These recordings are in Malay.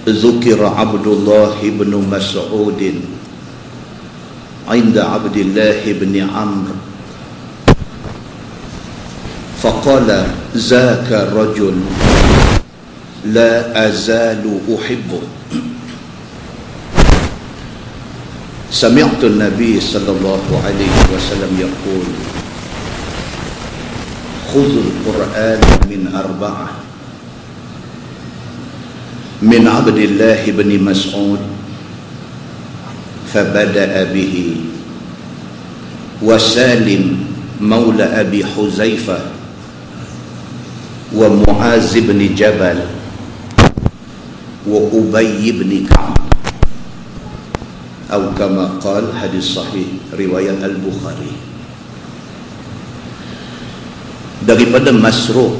ذكر عبد الله بن مسعود عند عبد الله بن عمرو فقال ذاك رجل لا أزال أحبه. سمعت النبي صلى الله عليه وسلم يقول خذوا القرآن من أربعة: من عبد الله بن مسعود فبدأ به، وسالم مولى أبي حذيفة، ومعاذ بن جبل، وأبي بن كعب، أو كما قال. hadis sahih riwayat Al-Bukhari. Daripada Masruq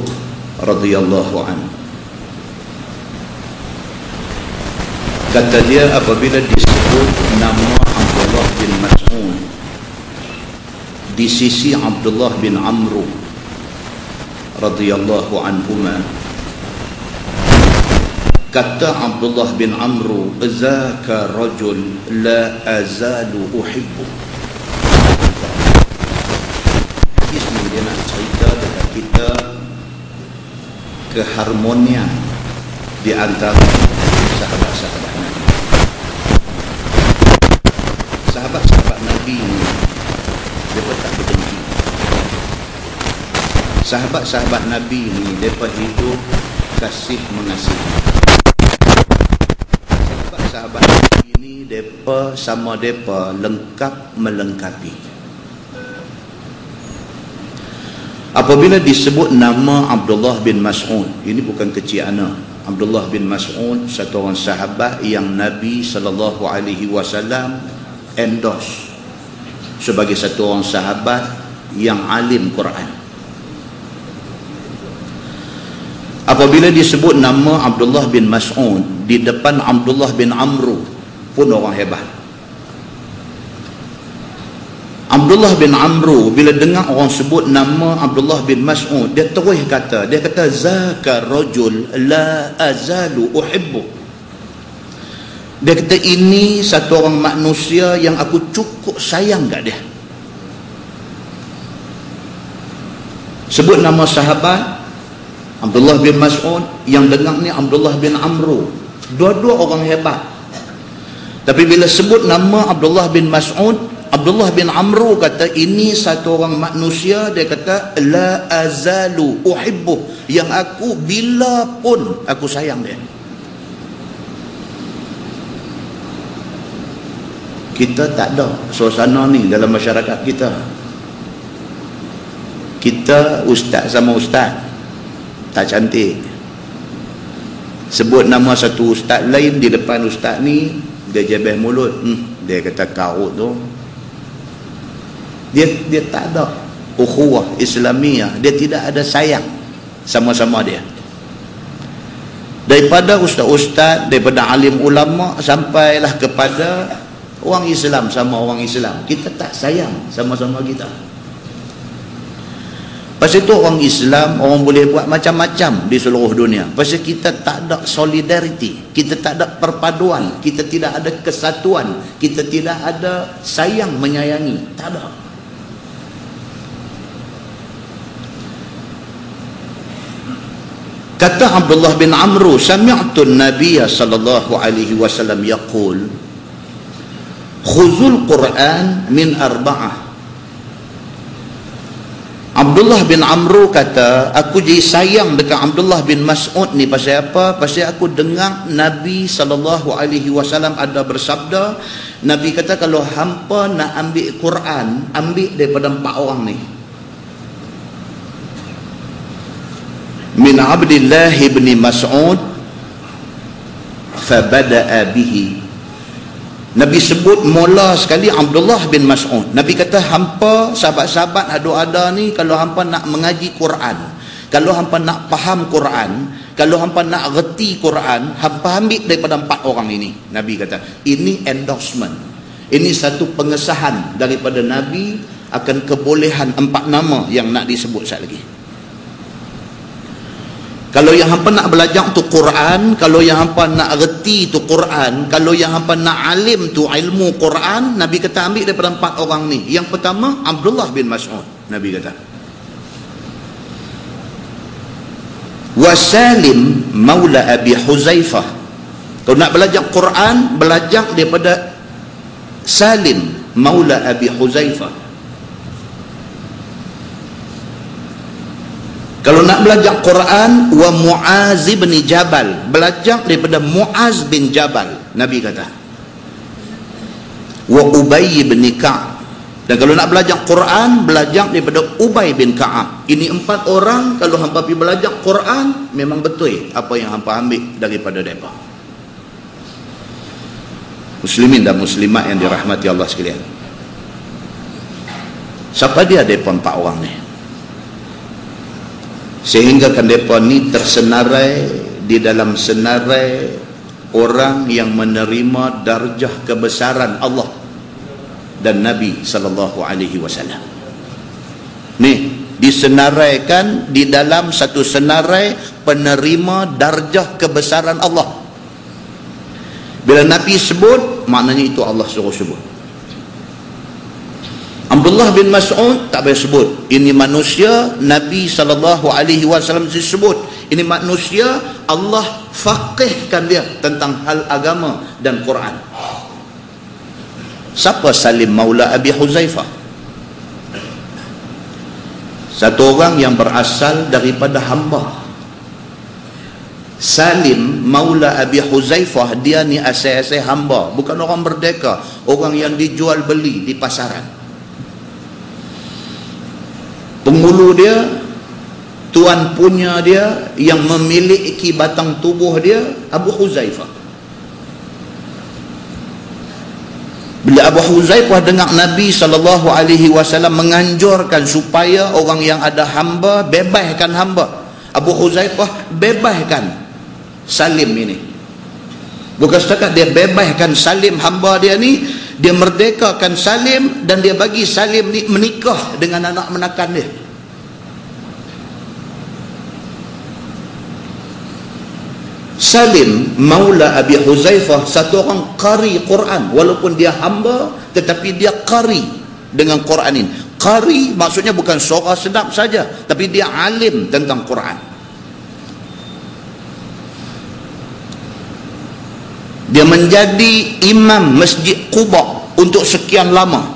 radhiyallahu anhu, kata dia, apabila disebut nama Abdullah bin Mas'ud di sisi Abdullah bin Amr radhiyallahu anhuma, kata Abdullah bin Amr, zaka rajul la azalu uhibbu. Ini dia nak cerita dekat kita keharmonian di antara sahabat-sahabat Nabi. Sahabat-sahabat Nabi ni mereka tak berdengki. Sahabat-sahabat Nabi ni mereka hidup kasih mengasihi. Sahabat Nabi ni mereka sama mereka lengkap melengkapi. Apabila disebut nama Abdullah bin Mas'ud, ini bukan kecil ana. Abdullah bin Mas'ud satu orang sahabat yang Nabi SAW endorse sebagai satu orang sahabat yang alim Quran. Apabila disebut nama Abdullah bin Mas'ud, di depan Abdullah bin Amr pun orang hebat. Abdullah bin Amr bila dengar orang sebut nama Abdullah bin Mas'ud, dia terus kata, zaka rajul la azalu uhibbu. Dia kata, ini satu orang manusia yang aku cukup sayang kat dia. Sebut nama sahabat Abdullah bin Mas'ud, yang dengar ni Abdullah bin Amr, dua-dua orang hebat. Tapi bila sebut nama Abdullah bin Mas'ud, Abdullah bin Amr kata, ini satu orang manusia, dia kata la azalu uhibbu, yang aku bila pun aku sayang dia. Kita tak ada suasana ni dalam masyarakat kita. Kita ustaz sama ustaz tak cantik. Sebut nama satu ustaz lain di depan ustaz ni, dia jebeh mulut. Dia kata kau tu. Dia tak ada ukhuwah Islamiyah, dia tidak ada sayang sama-sama dia. Daripada ustaz-ustaz, daripada alim ulama, sampailah kepada orang Islam sama orang Islam, kita tak sayang sama-sama kita. Pasal itu orang Islam, orang boleh buat macam-macam di seluruh dunia. Pasal kita tak ada solidariti, kita tak ada perpaduan, kita tidak ada kesatuan, kita tidak ada sayang menyayangi, tak ada. Kata Abdullah bin Amr, sami'tu an-nabiy sallallahu alaihi wasallam yaqul khuzul Quran min arba'ah. Abdullah bin Amr kata, aku jadi sayang dekat Abdullah bin Mas'ud ni pasal apa? Pasal aku dengar Nabi sallallahu alaihi wasallam ada bersabda, Nabi kata kalau hampa nak ambil Quran, ambil daripada 4 orang ni. Min Abdullah bin Mas'ud fabada'a bihi. Nabi sebut mula sekali Abdullah bin Mas'ud. Nabi kata, hampa sahabat-sahabat ada ni, kalau hampa nak mengaji Quran, kalau hampa nak faham Quran, kalau hampa nak reti Quran, hampa ambil daripada 4 orang ini. Nabi kata, ini endorsement, ini satu pengesahan daripada Nabi akan kebolehan 4 nama yang nak disebut sekali lagi. Kalau yang hampa nak belajar tu Quran, kalau yang hampa nak reti tu Quran, kalau yang hampa nak alim tu ilmu Quran, Nabi kata ambil daripada 4 orang ni. Yang pertama Abdullah bin Mas'ud, Nabi kata. Wa Salim maula Abi Huzaifah. Kalau nak belajar Quran, belajar daripada Salim maula Abi Huzaifah. Kalau nak belajar Quran, wa Muaz bin Jabal, belajar daripada Muaz bin Jabal, Nabi kata. Wa Ubay bin Ka'ab. Dan kalau nak belajar Quran, belajar daripada Ubay bin Ka'ab. Ini 4 orang, kalau hampa pergi belajar Quran, memang betul apa yang hampa ambil daripada mereka. Muslimin dan muslimat yang dirahmati Allah sekalian. Siapa dia mereka 4 orang ni? Sehingga kan mereka ni tersenarai di dalam senarai orang yang menerima darjah kebesaran Allah dan Nabi SAW. Ni disenaraikan di dalam satu senarai penerima darjah kebesaran Allah. Bila Nabi sebut, maknanya itu Allah suruh sebut. Abdullah bin Mas'ud tak payah sebut. Ini manusia, Nabi SAW disebut. Ini manusia, Allah faqihkan dia tentang hal agama dan Quran. Siapa Salim maula Abi Huzaifah? Satu orang yang berasal daripada hamba. Salim maula Abi Huzaifah, dia ni asal-asal hamba, bukan orang merdeka, orang yang dijual beli di pasaran. Penghulu dia, tuan punya dia, yang memiliki batang tubuh dia, Abu Huzaifah. Bila Abu Huzaifah dengar Nabi SAW menganjurkan supaya orang yang ada hamba, bebaskan hamba, Abu Huzaifah bebaskan Salim ini. Bukan setakat dia bebaskan Salim hamba dia ni, dia merdekakan Salim dan dia bagi Salim ni menikah dengan anak menakan dia. Salim maula Abi Huzaifah satu orang qari Quran, walaupun dia hamba tetapi dia qari dengan Quran ini. Qari maksudnya bukan suara sedap saja, tapi dia alim tentang Quran. Dia menjadi imam Masjid Quba untuk sekian lama.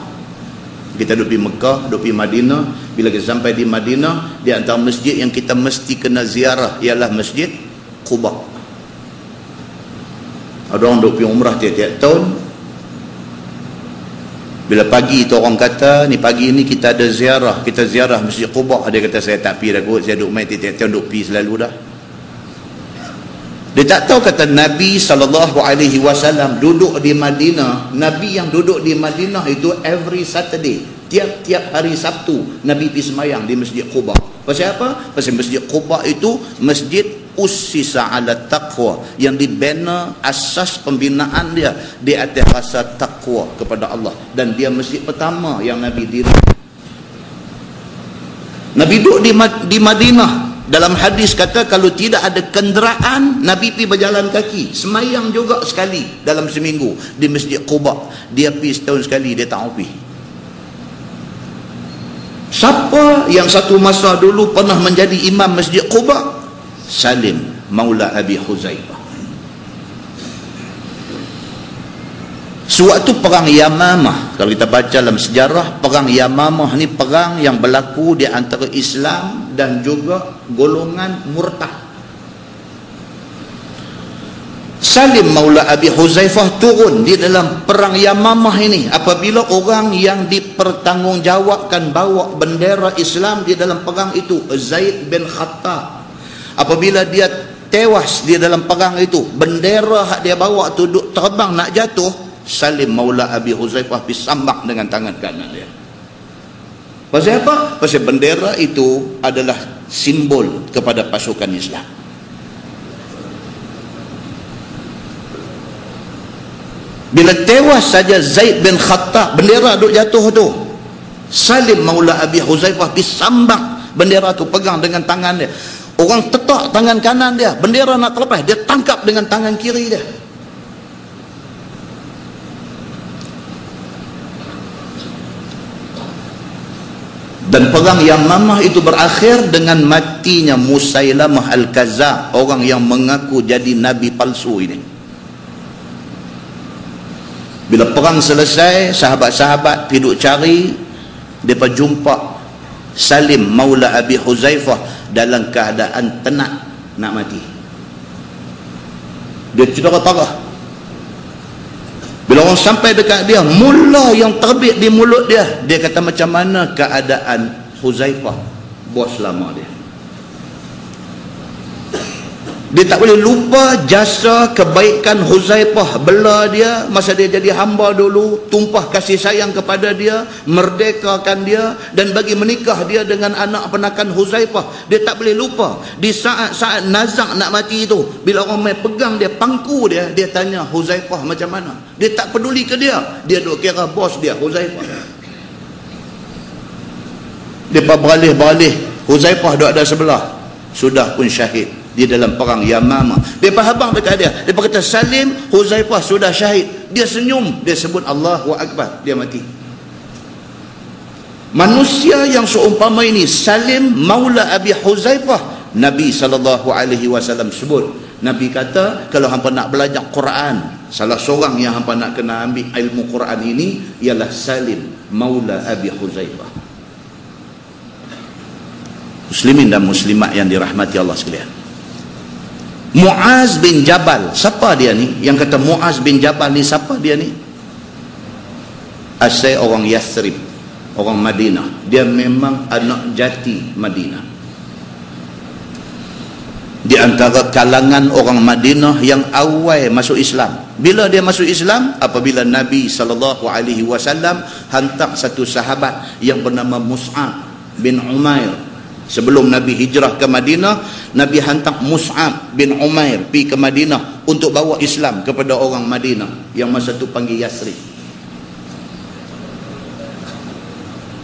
Kita duduk di Mekah, duduk di Madinah. Bila kita sampai di Madinah, di antara masjid yang kita mesti kena ziarah ialah Masjid Quba. Ada orang duduk pergi umrah tiap-tiap tahun. Bila pagi tu orang kata, ni pagi ni kita ada ziarah, kita ziarah Masjid Quba. Dia kata saya tak pergi dah kot, saya duduk main tiap-tiap tahun, duduk pergi selalu dah. Dia tak tahu kata Nabi SAW duduk di Madinah. Nabi yang duduk di Madinah itu every Saturday, tiap-tiap hari Sabtu Nabi pergi semayang di Masjid Quba. Pasal apa? Pasal Masjid Quba itu masjid ussisa ala taqwa, yang dibina, asas pembinaan dia di atas rasa takwa kepada Allah, dan dia masjid pertama yang Nabi diri. Nabi duduk di Madinah. Dalam hadis kata kalau tidak ada kenderaan, Nabi pergi berjalan kaki. Semayang juga sekali dalam seminggu di Masjid Quba. Dia pergi setahun sekali, dia tak mau pergi. Siapa yang satu masa dulu pernah menjadi imam Masjid Quba? Salim maula Abi Huzaifah. Sewaktu perang Yamamah, kalau kita baca dalam sejarah, perang Yamamah ni perang yang berlaku di antara Islam dan juga golongan murtad. Salim maula Abi Huzaifah turun di dalam perang Yamamah ini apabila orang yang dipertanggungjawabkan bawa bendera Islam di dalam perang itu, Zaid bin Khattab, apabila dia tewas di dalam perang itu, bendera hak dia bawa tu duk terbang nak jatuh, Salim maula Abi Huzaifah disambak dengan tangan kanan dia. Pasal apa? Pasal bendera itu adalah simbol kepada pasukan Islam. Bila tewas saja Zaid bin Khattab, bendera duk jatuh tu, Salim maula Abi Huzaifah disambak bendera tu, pegang dengan tangan dia. Orang tetak tangan kanan dia, bendera nak terlepas, dia tangkap dengan tangan kiri dia. Dan perang Yamamah itu berakhir dengan matinya Musailamah Al-Kazzab, orang yang mengaku jadi nabi palsu ini. Bila perang selesai, sahabat-sahabat pergi cari, mereka jumpa Salim Maula Abi Huzaifah dalam keadaan tenat nak mati. Dia cedera parah. Bila orang sampai dekat dia, mula yang terbit di mulut dia, dia kata, macam mana keadaan Huzaifah, bos lama dia. Dia tak boleh lupa jasa kebaikan Huzaifah, bela dia masa dia jadi hamba dulu, tumpah kasih sayang kepada dia, merdekakan dia dan bagi menikah dia dengan anak penakan Huzaifah. Dia tak boleh lupa. Di saat-saat nazak nak mati itu, bila orang main pegang dia, pangku dia, dia tanya Huzaifah macam mana. Dia tak peduli ke dia, dia duk kira bos dia Huzaifah. Dia beralih-beralih, Huzaifah duk ada sebelah, sudah pun syahid di dalam perang Yamamah. Dia habang dekat dia, dia kata, Salim, Huzaifah sudah syahid. Dia senyum, dia sebut Allahu Akbar, dia mati. Manusia yang seumpama ini, Salim Maula Abi Huzaifah, Nabi SAW sebut. Nabi kata, kalau hampa nak belajar Quran, salah seorang yang hampa nak kena ambil ilmu Quran ini ialah Salim Maula Abi Huzaifah. Muslimin dan muslimat yang dirahmati Allah sekalian, Muaz bin Jabal, siapa dia ni? Yang kata Muaz bin Jabal ni, siapa dia ni? Asal orang Yathrib, orang Madinah. Dia memang anak jati Madinah. Di antara kalangan orang Madinah yang awal masuk Islam. Bila dia masuk Islam? Apabila Nabi SAW hantar satu sahabat yang bernama Mus'ab bin Umair. Sebelum Nabi hijrah ke Madinah, Nabi hantar Mus'ab bin Umair pergi ke Madinah untuk bawa Islam kepada orang Madinah yang masa tu panggil Yathrib.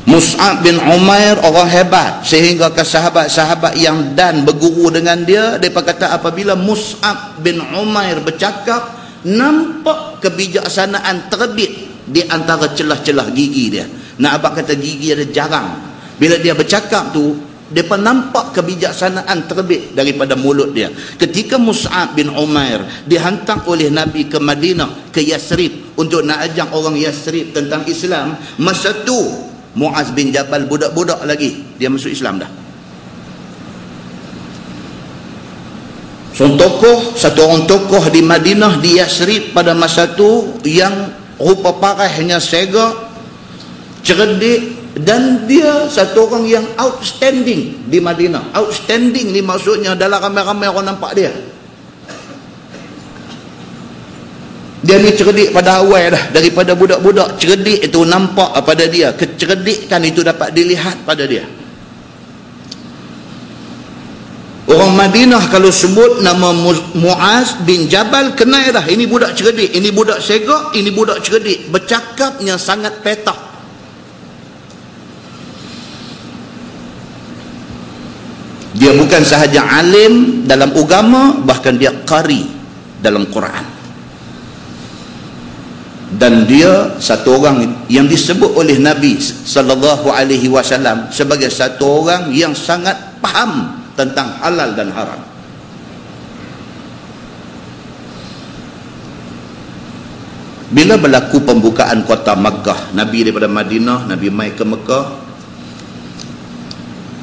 Mus'ab bin Umair orang hebat, sehingga ke sahabat-sahabat yang dan berguru dengan dia, mereka kata apabila Mus'ab bin Umair bercakap, nampak kebijaksanaan terbit di antara celah-celah gigi dia. Nak abang kata gigi ada jarang. Bila dia bercakap tu, mereka nampak kebijaksanaan terbit daripada mulut dia. Ketika Mus'ab bin Umair dihantar oleh Nabi ke Madinah, ke Yathrib, untuk nak ajak orang Yathrib tentang Islam, masa tu Muaz bin Jabal budak-budak lagi, dia masuk Islam dah. Satu orang tokoh di Madinah, di Yathrib pada masa tu, yang rupa parahnya sega, cerdik, dan dia satu orang yang outstanding di Madinah. Outstanding ni maksudnya dalam ramai-ramai orang nampak dia. Dia ni cerdik pada awal dah. Daripada budak-budak, cerdik itu nampak pada dia. Kecerdikan itu dapat dilihat pada dia. Orang Madinah kalau sebut nama Muaz bin Jabal, kenal dah. Ini budak cerdik, ini budak segak, ini budak cerdik. Bercakapnya sangat petak. Dia bukan sahaja alim dalam agama, bahkan dia qari dalam Quran. Dan dia satu orang yang disebut oleh Nabi SAW sebagai satu orang yang sangat faham tentang halal dan haram. Bila berlaku pembukaan kota Makkah, Nabi daripada Madinah, Nabi mai ke Mekah.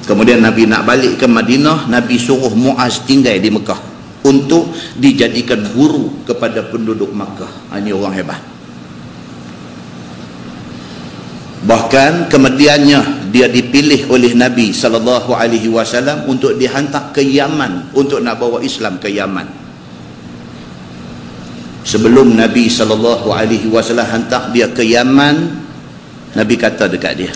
Kemudian Nabi nak balik ke Madinah, Nabi suruh Muaz tinggal di Mekah untuk dijadikan guru kepada penduduk Makkah. Ini orang hebat. Bahkan kemudiannya dia dipilih oleh Nabi SAW untuk dihantar ke Yaman, untuk nak bawa Islam ke Yaman. Sebelum Nabi SAW hantar dia ke Yaman, Nabi kata dekat dia,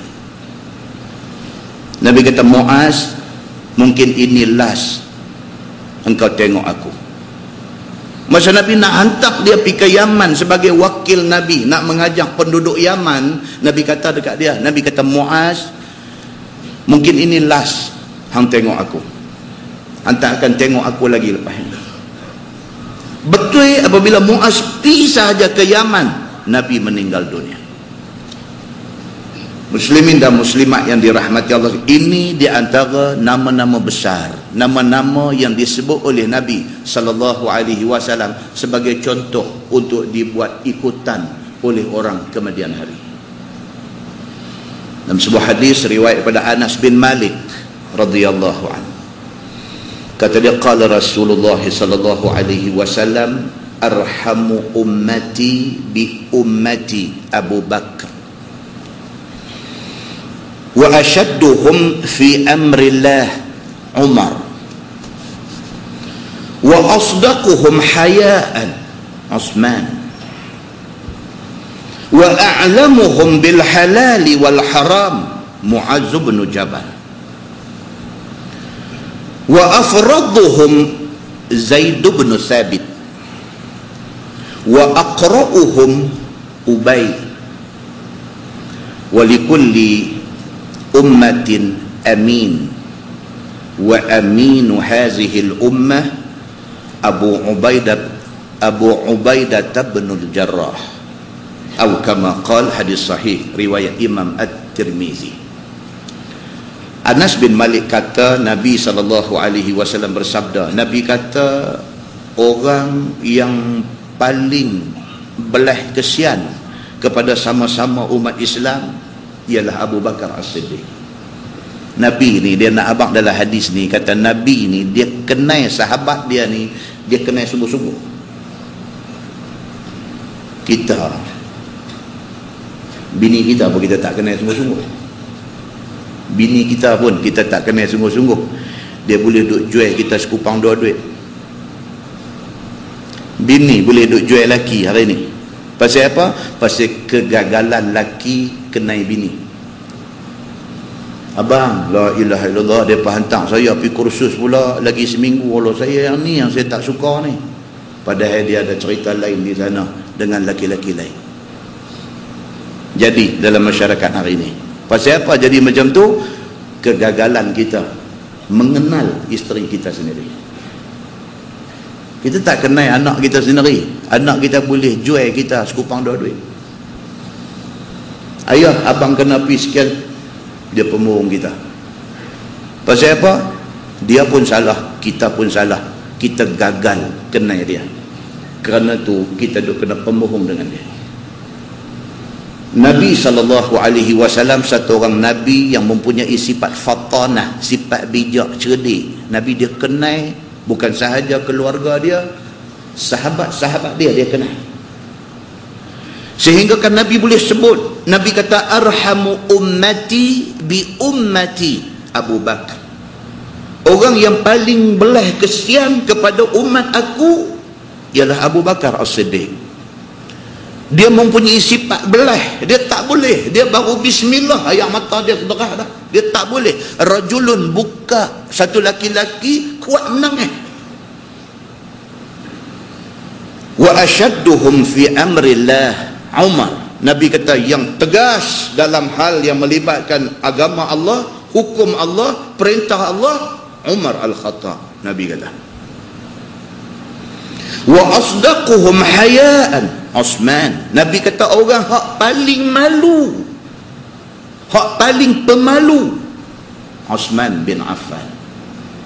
Nabi kata, Muaz, mungkin ini last engkau tengok aku. Masa Nabi nak hantar dia pergi ke Yaman sebagai wakil Nabi, nak mengajak penduduk Yaman, Nabi kata dekat dia, Nabi kata, Muaz, mungkin ini last hang tengok aku. Anda akan tengok aku lagi lepas ini. Betul apabila Muaz pergi sahaja ke Yaman, Nabi meninggal dunia. Muslimin dan muslimat yang dirahmati Allah, ini di antara nama-nama besar, nama-nama yang disebut oleh Nabi SAW sebagai contoh untuk dibuat ikutan oleh orang kemudian hari. Dalam sebuah hadis riwayat pada Anas bin Malik radhiyallahu anhu, kata dia, qala Rasulullah sallallahu alaihi wasallam, arhamu ummati bi ummati Abu Bakar wa ashadduhum fi amrillah Umar wa asdaquhum hayaan Utsman wa a'lamuhum bil halali wal haram Mu'adz bin Jabal wa afraduhum Zaid bin Thabit wa aqra'uhum Ubay wa likulli ummatin amin wa aminu hazihi al-ummah Abu Ubaidah bin al-Jarrah atau kama qala, hadis sahih riwayat Imam At-Tirmizi. Anas bin Malik kata Nabi SAW bersabda, Nabi kata orang yang paling belah kesian kepada sama-sama umat Islam ialah Abu Bakar As-Siddiq. Nabi ni, dia nak abang dalam hadis ni, kata Nabi ni dia kenal sahabat dia ni, dia kenal sungguh-sungguh. Kita, bini kita pun kita tak kenal sungguh-sungguh. Bini kita pun kita tak kenal sungguh-sungguh. Dia boleh duk jual kita sekupang dua duit. Bini boleh duk jual laki hari ni. Pasal apa? Pasal kegagalan laki kenai bini. Abang, la ilaha illallah, dia hantar saya pergi kursus pula lagi seminggu. Allah, saya yang ni yang saya tak suka ni. Padahal dia ada cerita lain di sana dengan laki-laki lain. Jadi dalam masyarakat hari ini, pasal apa jadi macam tu? Kegagalan kita mengenal isteri kita sendiri. Kita tak kenal anak kita sendiri. Anak kita boleh jual kita sekupang dua duit. Ayah, abang kena pergi sekian, dia pemurung kita. Pasal apa? Dia pun salah, kita pun salah. Kita gagal kenal dia. Kerana tu kita duk kena pemurung dengan dia. Nabi SAW satu orang Nabi yang mempunyai sifat fatanah, sifat bijak, cerdik. Nabi dia kenal bukan sahaja keluarga dia, sahabat-sahabat dia kenal. Sehingga kan Nabi boleh sebut, Nabi kata arhamu ummati bi ummati Abu Bakar. Orang yang paling belah kesian kepada umat aku ialah Abu Bakar As-Siddiq. Dia mempunyai sifat belah, dia tak boleh, dia baru bismillah ayat mata dia derah dah, dia tak boleh. Rajulun, buka satu laki-laki kuat menang wa asyadduhum fi amrillah Umar. Nabi kata yang tegas dalam hal yang melibatkan agama Allah, hukum Allah, perintah Allah, Umar Al-Khattab. Nabi kata wa asdaquhum hayaan Utsman. Nabi kata orang hak paling malu, hak paling pemalu, Utsman bin Affan.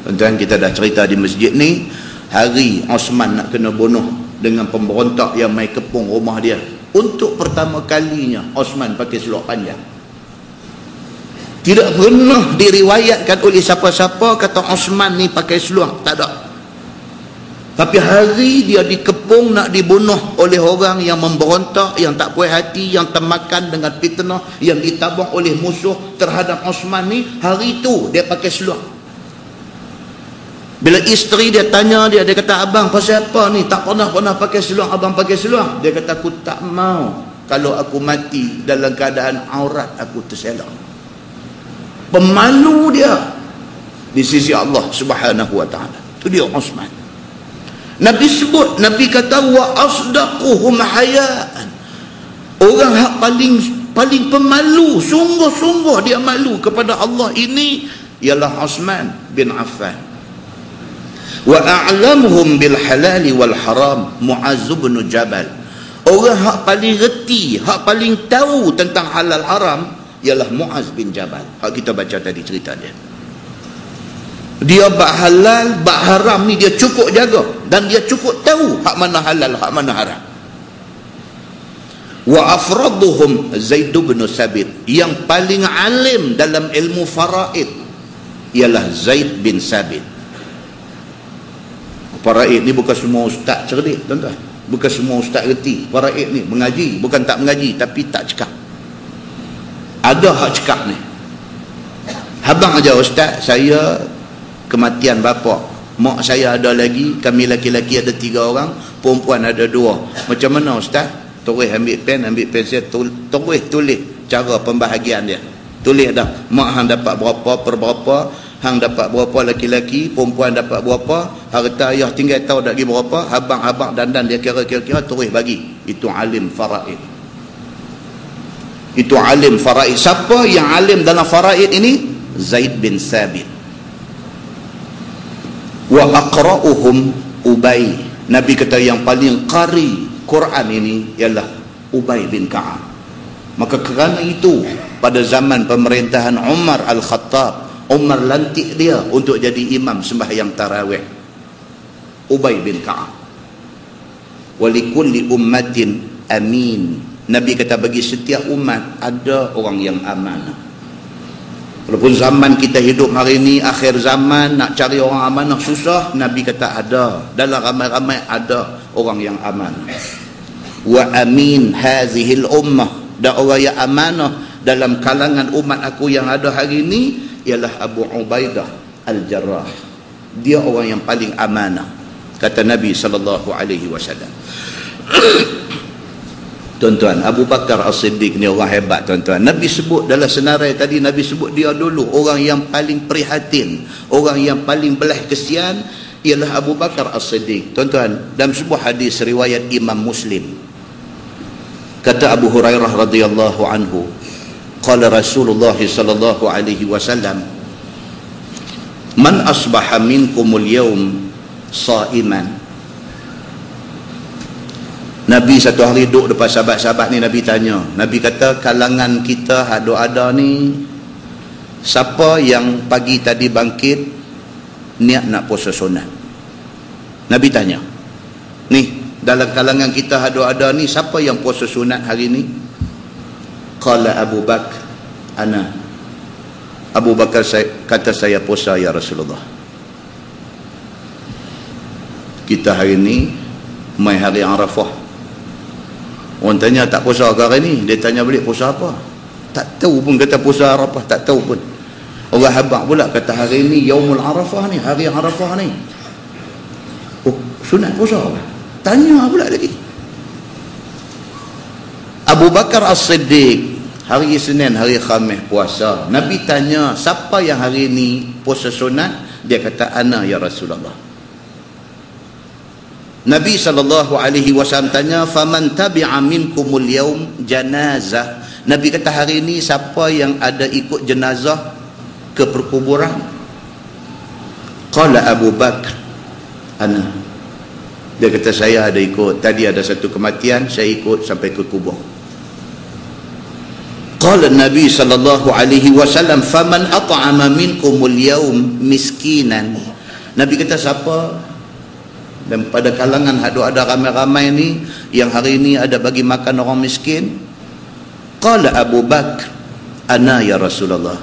Tuan-tuan, kita dah cerita di masjid ni, hari Utsman nak kena bunuh dengan pemberontak yang mai kepung rumah dia. Untuk pertama kalinya Utsman pakai seluar panjang. Tidak pernah diriwayatkan oleh siapa-siapa kata Utsman ni pakai seluar, tak ada. Tapi hari dia dikepung nak dibunuh oleh orang yang memberontak, yang tak puas hati, yang termakan dengan fitnah, yang ditabung oleh musuh terhadap Utsman ni, hari itu dia pakai seluar. Bila isteri dia tanya dia kata, abang pasal apa ni tak pernah pakai seluar, abang pakai seluar? Dia kata, aku tak mau kalau aku mati dalam keadaan aurat aku terselak. Pemalu dia di sisi Allah Subhanahu wa taala. Itu dia Utsman. Nabi sebut, Nabi kata wa asdaquhum hayaan. Orang yang paling pemalu, sungguh-sungguh dia malu kepada Allah ini ialah Utsman bin Affan. Wa a'lamuhum bil halali wal haram Mu'az bin Jabal. Orang hak paling reti, hak paling tahu tentang halal haram ialah Mu'az bin Jabal. Hak kita baca tadi cerita dia. Dia bak halal, bak haram ni dia cukup jaga, dan dia cukup tahu hak mana halal, hak mana haram. Wa afraduhum Zaid bin Sabit. Yang paling alim dalam ilmu faraid ialah Zaid bin Sabit. Faraid ni bukan semua ustaz cerdik, tuan-tuan. Bukan semua ustaz reti. Faraid ni mengaji, bukan tak mengaji, tapi tak cekap. Ada hak cekap ni. Habang aja ustaz, saya kematian bapa, mak saya ada lagi, kami laki-laki ada 3 orang, perempuan ada 2. Macam mana ustaz? Terus ambil pensel, tulis cara pembahagian dia. Tulis dah, mak hang dapat berapa per berapa, hang dapat berapa laki-laki, perempuan dapat berapa, harta ayah tinggal tahu dak lagi berapa, abang dandan dia kira-kira terus bagi. Itu alim faraid. Itu alim faraid. Siapa yang alim dalam faraid ini? Zaid bin Sabit. Wa aqra'uhum Ubay. Nabi kata yang paling qari Quran ini ialah Ubay bin Ka'ab. Maka kerana itu pada zaman pemerintahan Umar Al-Khattab, Umar lantik dia untuk jadi imam sembahyang tarawih. Ubay bin Ka'ab. Walikulli ummatin amin. Nabi kata bagi setiap umat ada orang yang amanah. Walaupun zaman kita hidup hari ini akhir zaman, nak cari orang amanah susah, Nabi kata ada. Dalam ramai-ramai ada orang yang amanah. Wa amin hazihil ummah. Dan orang yang amanah dalam kalangan umat aku yang ada hari ini ialah Abu Ubaidah Al-Jarrah. Dia orang yang paling amanah, kata Nabi SAW. Tuan-tuan, Abu Bakar As-Siddiq ni orang hebat, tuan-tuan. Nabi sebut dalam senarai tadi, Nabi sebut dia dulu orang yang paling prihatin, orang yang paling belah kesian ialah Abu Bakar As-Siddiq. Tuan-tuan, dalam sebuah hadis riwayat Imam Muslim, kata Abu Hurairah radhiyallahu anhu, qala Rasulullah sallallahu alaihi wasallam, man asbaha minkumul yawm sa'iman. Nabi satu hari duduk depan sahabat-sahabat ni, Nabi tanya, Nabi kata kalangan kita ada ni, siapa yang pagi tadi bangkit niat nak puasa sunat? Nabi tanya ni, dalam kalangan kita ada ni, siapa yang puasa sunat hari ni? Qala Abu Bakar, ana. Abu Bakar kata saya puasa ya Rasulullah. Kita hari ni mai hari Arafah. Orang tanya tak puasa ke hari ni? Dia tanya balik puasa apa? Tak tahu pun, kata puasa Arafah, tak tahu pun. Orang habaq pula kata hari ni Yaumul Arafah ni, hari Arafah ni. Oh, sunat puasa apa? Tanya pula lagi. Abu Bakar As-Siddiq hari Isnin, hari Khamis puasa. Nabi tanya, siapa yang hari ni puasa sunat? Dia kata, ana ya Rasulullah. Nabi SAW tanya, faman tabi'a minkumul yaum janazah. Nabi kata hari ni siapa yang ada ikut jenazah ke perkuburan? Qala Abu Bakar, ana. Dia kata saya ada ikut. Tadi ada satu kematian, saya ikut sampai ke kubur. Qala Nabi SAW, faman at'ama minkumul yaum miskinan. Nabi kata siapa dan pada kalangan ada ramai-ramai ni yang hari ni ada bagi makan orang miskin? Qala Abu Bakar, ana ya Rasulullah.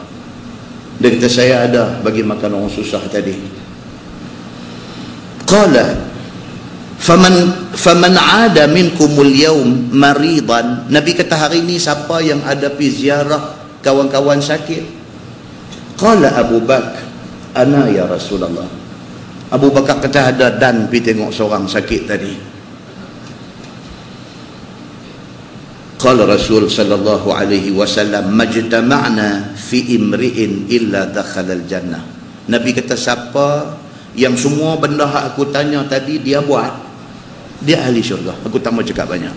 Dia kata saya ada bagi makan orang susah tadi. Qala faman ada minkumul yaum maridan. Nabi kata hari ni siapa yang ada pi ziarah kawan-kawan sakit? Qala Abu Bakar, ana ya Rasulullah. Abu Bakar kata ada dan pergi tengok seorang sakit tadi. Qala Rasul sallallahu alaihi wasallam, majtama'na fi imri'in illa dakhala al-jannah. Nabi kata siapa yang semua benda hak aku tanya tadi dia buat, dia ahli syurga. Aku tak mau cakap banyak.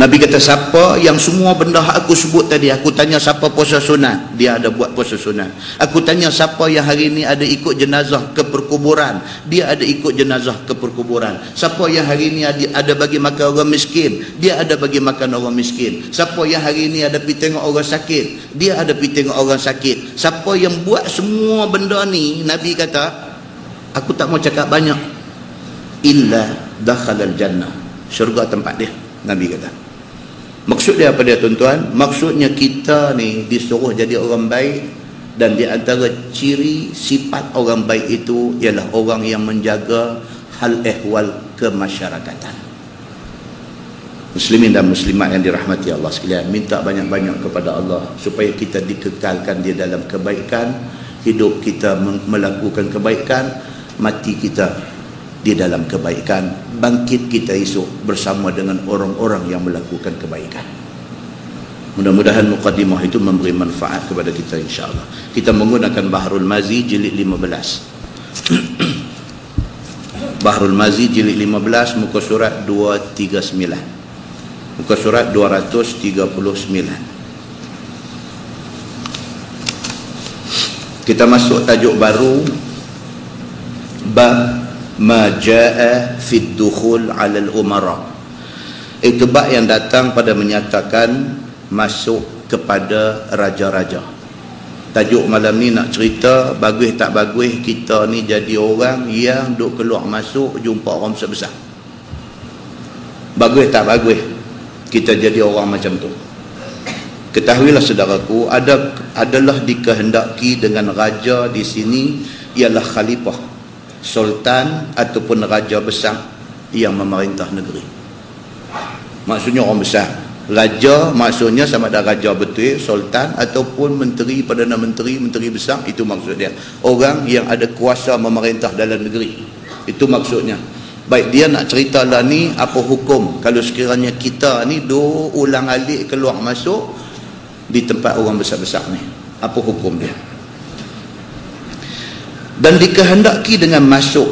Nabi kata, siapa yang semua benda aku sebut tadi, aku tanya siapa puasa sunat, dia ada buat puasa sunat. Aku tanya siapa yang hari ni ada ikut jenazah ke perkuburan, dia ada ikut jenazah ke perkuburan. Siapa yang hari ni ada bagi makan orang miskin, dia ada bagi makan orang miskin. Siapa yang hari ni ada pergi tengok orang sakit, dia ada pergi tengok orang sakit. Siapa yang buat semua benda ni, Nabi kata, aku tak mau cakap banyak, illa dakhalal jannah, syurga tempat dia. Nabi kata. Maksud dia apa dia, tuan-tuan? Maksudnya kita ni disuruh jadi orang baik, dan di antara ciri sifat orang baik itu ialah orang yang menjaga hal ehwal kemasyarakatan. Muslimin dan muslimat yang dirahmati Allah sekalian, minta banyak-banyak kepada Allah supaya kita dikekalkan di dalam kebaikan, hidup kita melakukan kebaikan, mati kita di dalam kebaikan, bangkit kita esok bersama dengan orang-orang yang melakukan kebaikan. Mudah-mudahan muqaddimah itu memberi manfaat kepada kita, insya-Allah. Kita menggunakan Bahrul Mazi jilid 15. Bahrul Mazi jilid 15, muka surat 239. Muka surat 239. Kita masuk tajuk baru, bab ma jaa fi dukhul 'ala al-umara. Itu bab yang datang pada menyatakan masuk kepada raja-raja. Tajuk malam ni nak cerita bagus tak bagus kita ni jadi orang yang duk keluar masuk jumpa orang besar-besar. Bagus tak bagus kita jadi orang macam tu. Ketahuilah saudaraku, adalah dikehendaki dengan raja di sini ialah khalifah, sultan ataupun raja besar yang memerintah negeri. Maksudnya orang besar. Raja maksudnya sama ada raja betul, sultan ataupun menteri, perdana menteri, menteri besar, itu maksud dia. Orang yang ada kuasa memerintah dalam negeri. Itu maksudnya. Baik, dia nak cerita lah ni apa hukum kalau sekiranya kita ni ulang alik keluar masuk di tempat orang besar-besar ni. Apa hukum dia? Dan dikehendaki dengan masuk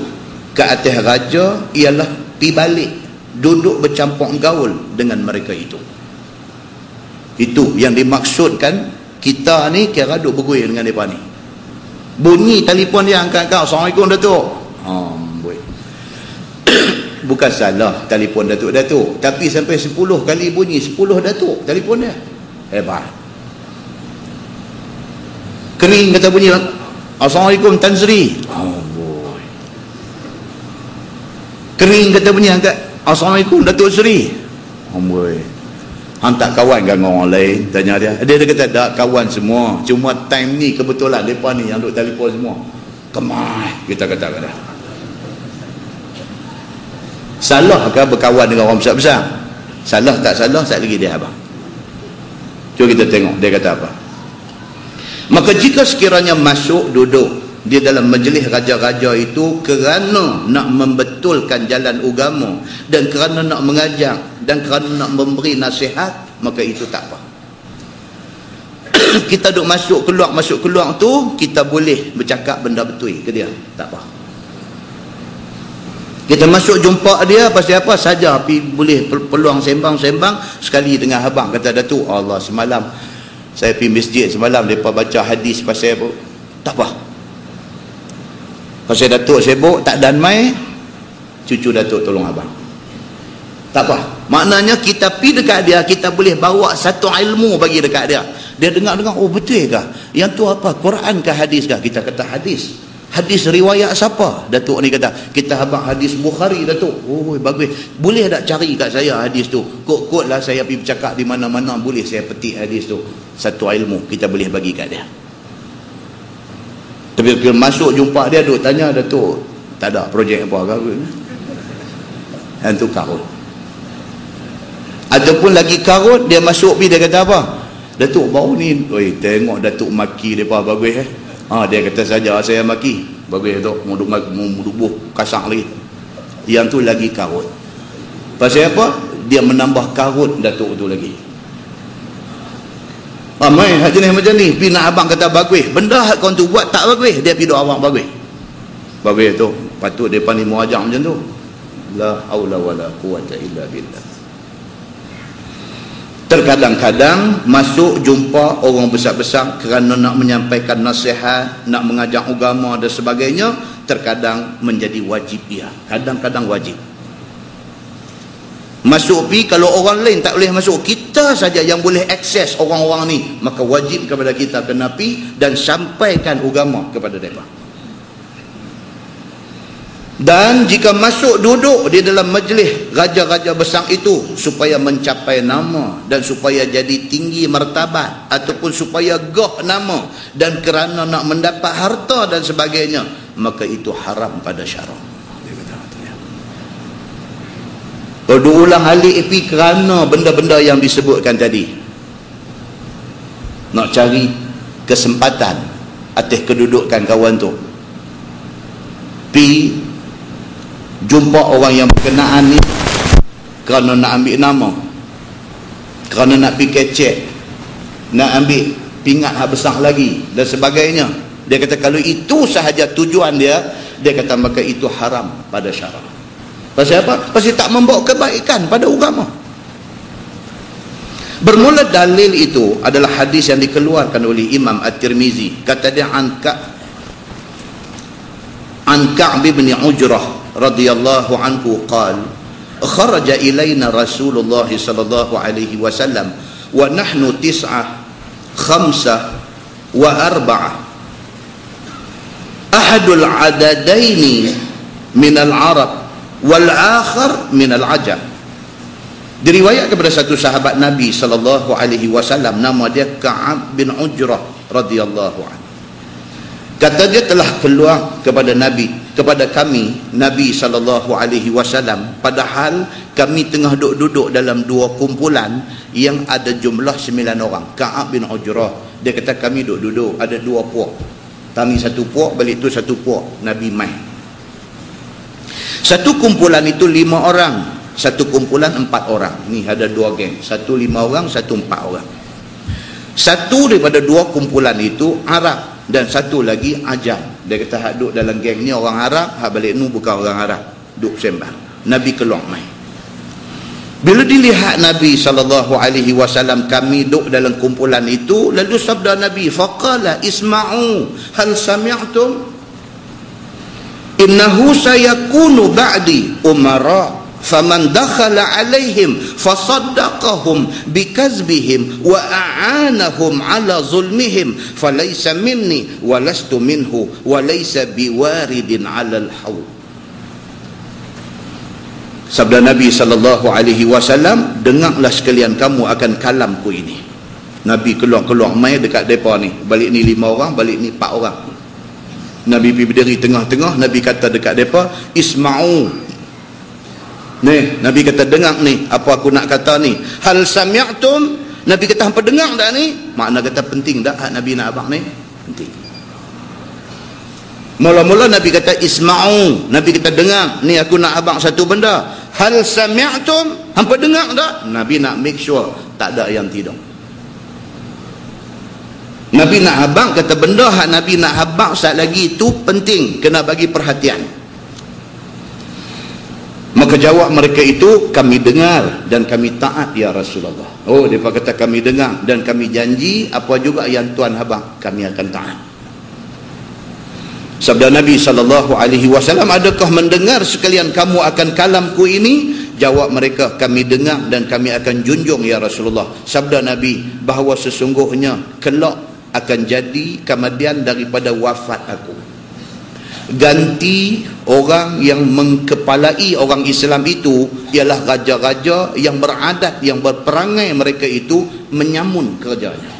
ke atas raja ialah pi balik, duduk bercampur gaul dengan mereka itu. Itu yang dimaksudkan. Kita ni kira duduk berguil dengan mereka ni. Bunyi telefon dia, angkat kau, Assalamualaikum Datuk. Bukan salah telefon Datuk, tapi sampai 10 kali bunyi, 10 Datuk telefon dia. Hebat. Kering kata bunyi, Assalamualaikum Tan Sri. Boy. Kering kata bunyi, angkat, Assalamualaikum Datuk Sri. Boy. Hantar kawan kan orang lain, tanya dia. Dia kata tak, kawan semua, cuma time ni kebetulan depa ni yang duk telefon semua. Kemai kita kata dia. Salah ke berkawan dengan orang besar-besar? Salah tak salah, sekali lagi dia abang. Cuba kita tengok dia kata apa. Maka jika sekiranya masuk duduk di dalam majlis raja-raja itu kerana nak membetulkan jalan agama dan kerana nak mengajar dan kerana nak memberi nasihat, maka itu tak apa. Kita duk masuk keluar tu, kita boleh bercakap benda betul ke dia, tak apa. Kita masuk jumpa dia pasal apa saja, boleh peluang sembang-sembang sekali dengan abang kata Datuk, Allah semalam saya pergi masjid semalam, mereka baca hadis pasal apa, tak apa. Pasal Datuk sibuk, tak dan mai, cucu Datuk tolong abang. Tak apa. Maknanya kita pergi dekat dia, kita boleh bawa satu ilmu bagi dekat dia. Dia dengar-dengar, oh betul ke? Yang tu apa? Quran ke hadis ke? Kita kata hadis. Hadis riwayat siapa? Datuk ni kata, kita abang hadis Bukhari Datuk. Oh bagus. Boleh tak cari kat saya hadis tu? Kod-kod lah saya pergi bercakap di mana-mana, boleh saya petik hadis tu. Satu ilmu kita boleh bagi kat dia. Tapi bila masuk jumpa dia, duk tanya Datuk, tak ada projek apa ke? Yang tu karut. Ataupun lagi karut, dia masuk pergi, dia kata apa? Datuk baru ni, oi tengok Datuk maki depa bagus dia kata saja saya maki. Bagus Datuk, mau duduk kasar lagi. Yang tu lagi karut. Pasal apa? Dia menambah karut Datuk tu lagi. Ramai hak jenis macam ni, pergi nak abang kata bagus, benda hak kau tu buat tak bagus, dia pergi doa abang bagus. Bagus tu, patut depa ni mau ajar macam tu. La haula wala quwata illa billah. Terkadang-kadang masuk jumpa orang besar-besar kerana nak menyampaikan nasihat, nak mengajar agama dan sebagainya, terkadang menjadi wajib dia. Kadang-kadang wajib. Masuk pi, kalau orang lain tak boleh masuk, kita saja yang boleh akses orang-orang ni, maka wajib kepada kita kena pi dan sampaikan agama kepada mereka. Dan jika masuk duduk di dalam majlis raja-raja besar itu supaya mencapai nama dan supaya jadi tinggi martabat ataupun supaya gah nama dan kerana nak mendapat harta dan sebagainya, maka itu haram pada syarak. Kalau diulang alik pi kerana benda-benda yang disebutkan tadi, nak cari kesempatan atas kedudukan kawan tu, pi jumpa orang yang berkenaan ni kerana nak ambil nama, kerana nak pergi kecek, nak ambil pingat hak besar lagi dan sebagainya. Dia kata kalau itu sahaja tujuan dia kata maka itu haram pada syarak. Pasal apa? Pasal tak membawa kebaikan pada agama. Bermula dalil itu adalah hadis yang dikeluarkan oleh Imam At-Tirmizi. Kata dia an Ka'b bin Ujrah radhiyallahu anhu qala kharaja ilaina Rasulullah sallallahu alaihi wasallam wa nahnu 9 5 wa 4 ahadul adadaini min al-arab wal akhar min al-ajam. Diriwayat kepada satu sahabat Nabi sallallahu alaihi wasallam, nama dia Ka'ab bin Ujrah radhiyallahu anhu. Kata dia telah keluar kepada kami Nabi sallallahu alaihi wasallam, padahal kami tengah duduk dalam dua kumpulan yang ada jumlah 9 orang. Ka'ab bin Ujrah dia kata kami duduk ada 2 puak. Kami satu puak, balik tu satu puak. Nabi mai. Satu kumpulan itu 5 orang, satu kumpulan 4 orang. Ni ada 2 geng. Satu 5 orang, satu 4 orang. Satu daripada 2 kumpulan itu Arab dan satu lagi ajam. Dia kata hak duduk dalam geng ni orang Arab, hak balik ni bukan orang Arab, duduk sembang. Nabi keluar mai. Bila dilihat Nabi SAW kami duduk dalam kumpulan itu, lalu sabda Nabi, faqala isma'u hal sami'tum innahu sayakunu ba'di umara faman dakhala alaihim fasaddaqahum bikazbihim wa a'anahum ala zulmihim falaysa minni wa lastu minhu wa laysa biwaridin ala al-haud. Sabda Nabi sallallahu alaihi wasallam, dengarlah sekalian kamu akan kalamku ini. Nabi keluar mai dekat depa ni, balik ni 5 orang, balik ni 4 orang. Nabi pergi berdiri tengah-tengah, Nabi kata dekat depa, isma'u. Ni, Nabi kata dengar ni, apa aku nak kata ni. Hal sami'tum, Nabi kata hampa dengar tak ni? Makna kata penting tak hak Nabi nak abang ni? Penting. Mula-mula Nabi kata isma'u, Nabi kata dengar, ni aku nak abang satu benda. Hal sami'tum, hampa dengar tak? Nabi nak make sure tak ada yang tidak. Nabi nak abang, kata benda hak Nabi nak abang saat lagi itu penting, kena bagi perhatian. Maka jawab mereka itu, kami dengar dan kami taat ya Rasulullah. Oh, mereka kata kami dengar dan kami janji apa juga yang Tuan abang kami akan taat. Sabda Nabi SAW, adakah mendengar sekalian kamu akan kalamku ini? Jawab mereka, kami dengar dan kami akan junjung ya Rasulullah. Sabda Nabi, bahawa sesungguhnya kelak akan jadi kemudian daripada wafat aku, ganti orang yang mengkepalai orang Islam itu ialah raja-raja yang beradat, yang berperangai mereka itu menyamun kerjanya.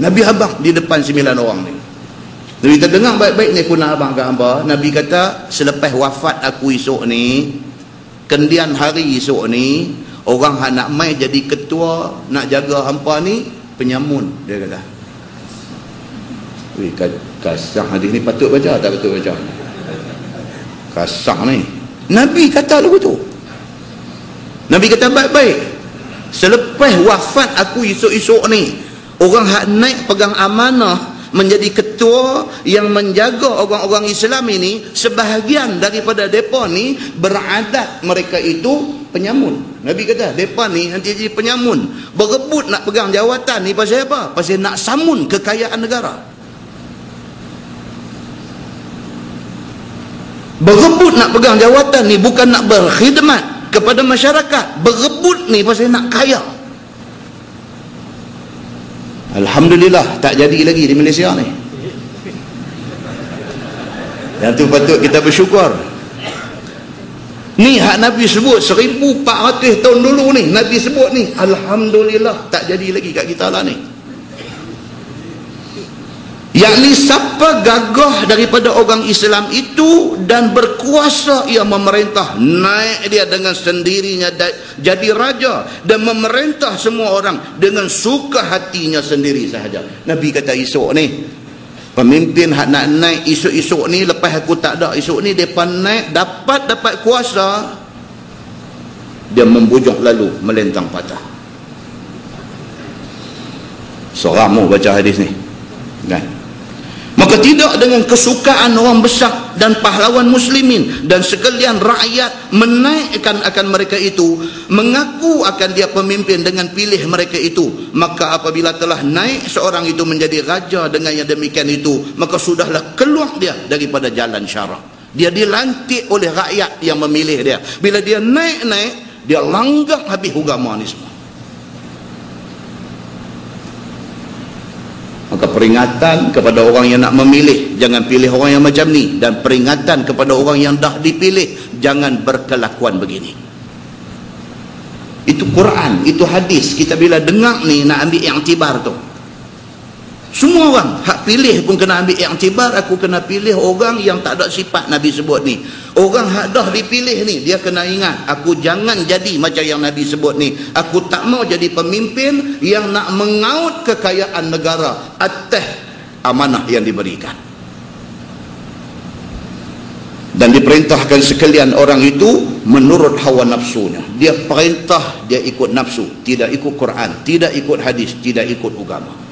Nabi abang di depan 9 orang ni. Nabi kata dengar baik-baik ni aku nak abang kat hamba. Nabi kata selepas wafat aku esok ni, kendian hari esok ni, orang yang nak mai jadi ketua nak jaga hampa ni penyamun, dia kata. Wih, kasar hadis ni, patut baca tak patut baca? Kasar ni. Nabi kata lagu tu. Nabi kata baik-baik, selepas wafat aku esok-esok ni, orang hak naik pegang amanah menjadi ketua yang menjaga orang-orang Islam ini, sebahagian daripada mereka ni beradat mereka itu penyamun. Nabi kata, mereka ni nanti jadi penyamun. Berebut nak pegang jawatan ni pasal apa? Pasal nak samun kekayaan negara. Berebut nak pegang jawatan ni bukan nak berkhidmat kepada masyarakat. Berebut ni pasal nak kaya. Alhamdulillah tak jadi lagi di Malaysia ni. Yang tu patut kita bersyukur. Ni hak Nabi sebut 1400 tahun dulu ni, Nabi sebut ni, alhamdulillah tak jadi lagi kat kita lah ni. Yakni siapa gagah daripada orang Islam itu dan berkuasa ia memerintah, naik dia dengan sendirinya jadi raja dan memerintah semua orang dengan suka hatinya sendiri sahaja. Nabi kata esok ni pemimpin hak nak naik esok-esok ni, lepas aku tak ada esok ni, mereka naik dapat kuasa, dia membujuk lalu melentang patah. Seram baca hadis ni kan? Maka tidak dengan kesukaan orang besar dan pahlawan muslimin dan sekalian rakyat menaikkan akan mereka itu, mengaku akan dia pemimpin dengan pilih mereka itu. Maka apabila telah naik seorang itu menjadi raja dengan yang demikian itu, maka sudahlah keluar dia daripada jalan syarak. Dia dilantik oleh rakyat yang memilih dia. Bila dia naik, dia langgar habis agama ni semua. Maka peringatan kepada orang yang nak memilih, jangan pilih orang yang macam ni. Dan peringatan kepada orang yang dah dipilih, jangan berkelakuan begini. Itu Quran, itu hadis. Kita bila dengar ni nak ambil iktibar tu. Semua orang hak pilih pun kena ambil iktibar. Aku kena pilih orang yang tak ada sifat Nabi sebut ni. Orang hak dah dipilih ni, dia kena ingat, aku jangan jadi macam yang Nabi sebut ni. Aku tak mau jadi pemimpin yang nak mengaut kekayaan negara atas amanah yang diberikan. Dan diperintahkan sekalian orang itu menurut hawa nafsunya. Dia perintah, dia ikut nafsu, tidak ikut Quran, tidak ikut hadis, tidak ikut agama.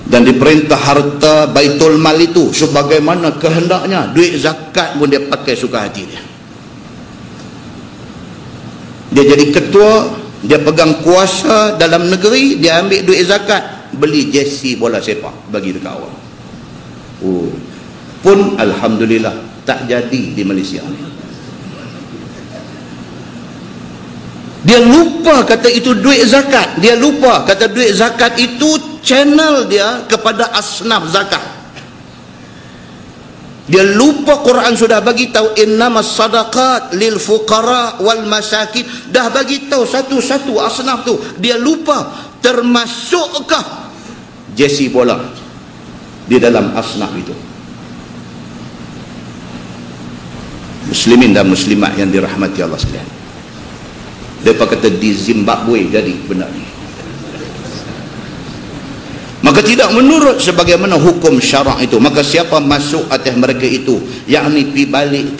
Dan diperintah harta baitul mal itu sebagaimana kehendaknya. Duit zakat pun dia pakai suka hati dia. Dia jadi ketua, dia pegang kuasa dalam negeri, dia ambil duit zakat, beli jersey bola sepak bagi dekat awak. Pun alhamdulillah tak jadi di Malaysia ni. Dia lupa kata itu duit zakat. Dia lupa kata duit zakat itu channel dia kepada asnaf zakat. Dia lupa Quran sudah bagi tahu innamas sadaqat lil fuqara wal masakin. Dah bagi tahu satu-satu asnaf tu. Dia lupa termasukkah jersey bola di dalam asnaf itu. Muslimin dan muslimat yang dirahmati Allah sekalian. Mereka kata di Zimbabwe jadi benar ni. Maka tidak menurut sebagaimana hukum syarak itu. Maka siapa masuk atas mereka itu, yakni pi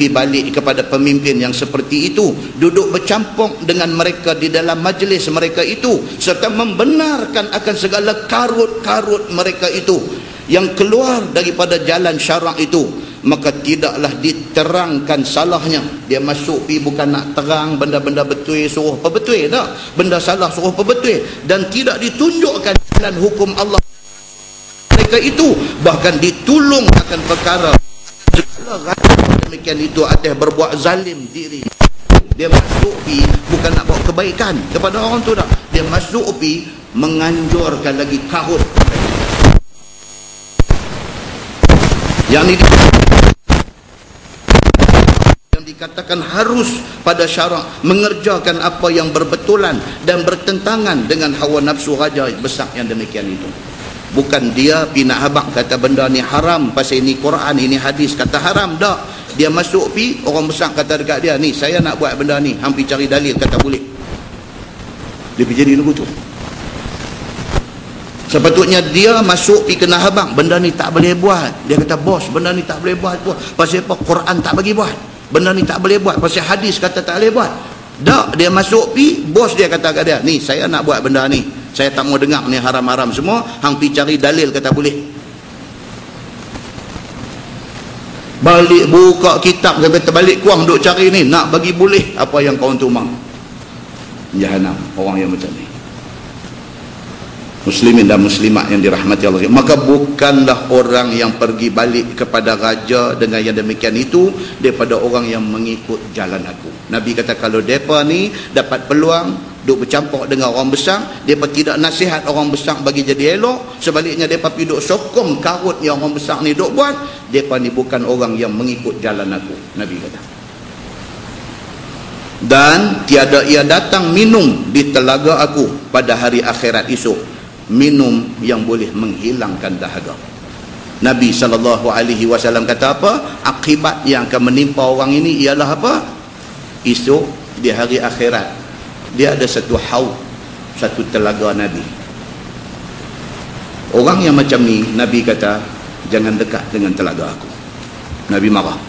balik kepada pemimpin yang seperti itu, duduk bercampur dengan mereka di dalam majlis mereka itu, serta membenarkan akan segala karut-karut mereka itu yang keluar daripada jalan syarak itu, maka tidaklah diterangkan salahnya. Dia masuk pi bukan nak terang benda-benda betul, suruh apa betul tak, benda salah suruh apa betul, dan tidak ditunjukkan jalan hukum Allah mereka itu, bahkan ditulung akan perkara segala rasa demikian itu atas berbuat zalim diri. Dia masuk pi bukan nak bawa kebaikan kepada orang tu dah, dia masuk pi menganjurkan lagi karut yang dikatakan harus pada syarak mengerjakan apa yang berbetulan dan bertentangan dengan hawa nafsu raja besar yang demikian itu. Bukan dia pi nak habaq kata benda ni haram pasal ini Quran, ini hadis kata haram. Tak, dia masuk pi, orang besar kata dekat dia, ni saya nak buat benda ni, hang pi cari dalil kata boleh. Dia pergi jadi begitu. Sepatutnya dia masuk pi kena habaq, benda ni tak boleh buat. Dia kata bos, benda ni tak boleh buat. Pasal apa? Quran tak bagi buat. Benda ni tak boleh buat pasal hadis kata tak boleh buat. Tak, dia masuk pi, bos dia kata kat dia, ni saya nak buat benda ni, saya tak mau dengar ni haram-haram semua, hang pi cari dalil kata boleh. Balik buka kitab sampai terbalik kuang duk cari ni, nak bagi boleh apa yang kau tu mahu. Jahanam orang yang macam ni. Muslimin dan muslimat yang dirahmati Allah. Maka bukanlah orang yang pergi balik kepada raja dengan yang demikian itu daripada orang yang mengikut jalan aku. Nabi kata kalau mereka ni dapat peluang duk bercampur dengan orang besar, mereka tidak nasihat orang besar bagi jadi elok, sebaliknya mereka pergi duk sokong karut yang orang besar ni duk buat, mereka ni bukan orang yang mengikut jalan aku. Nabi kata. Dan tiada ia datang minum di telaga aku pada hari akhirat esok, minum yang boleh menghilangkan dahaga. Nabi SAW kata apa? Akibat yang akan menimpa orang ini ialah apa? Esok di hari akhirat dia ada satu haud, satu telaga Nabi. Orang yang macam ni Nabi kata jangan dekat dengan telaga aku. Nabi marah.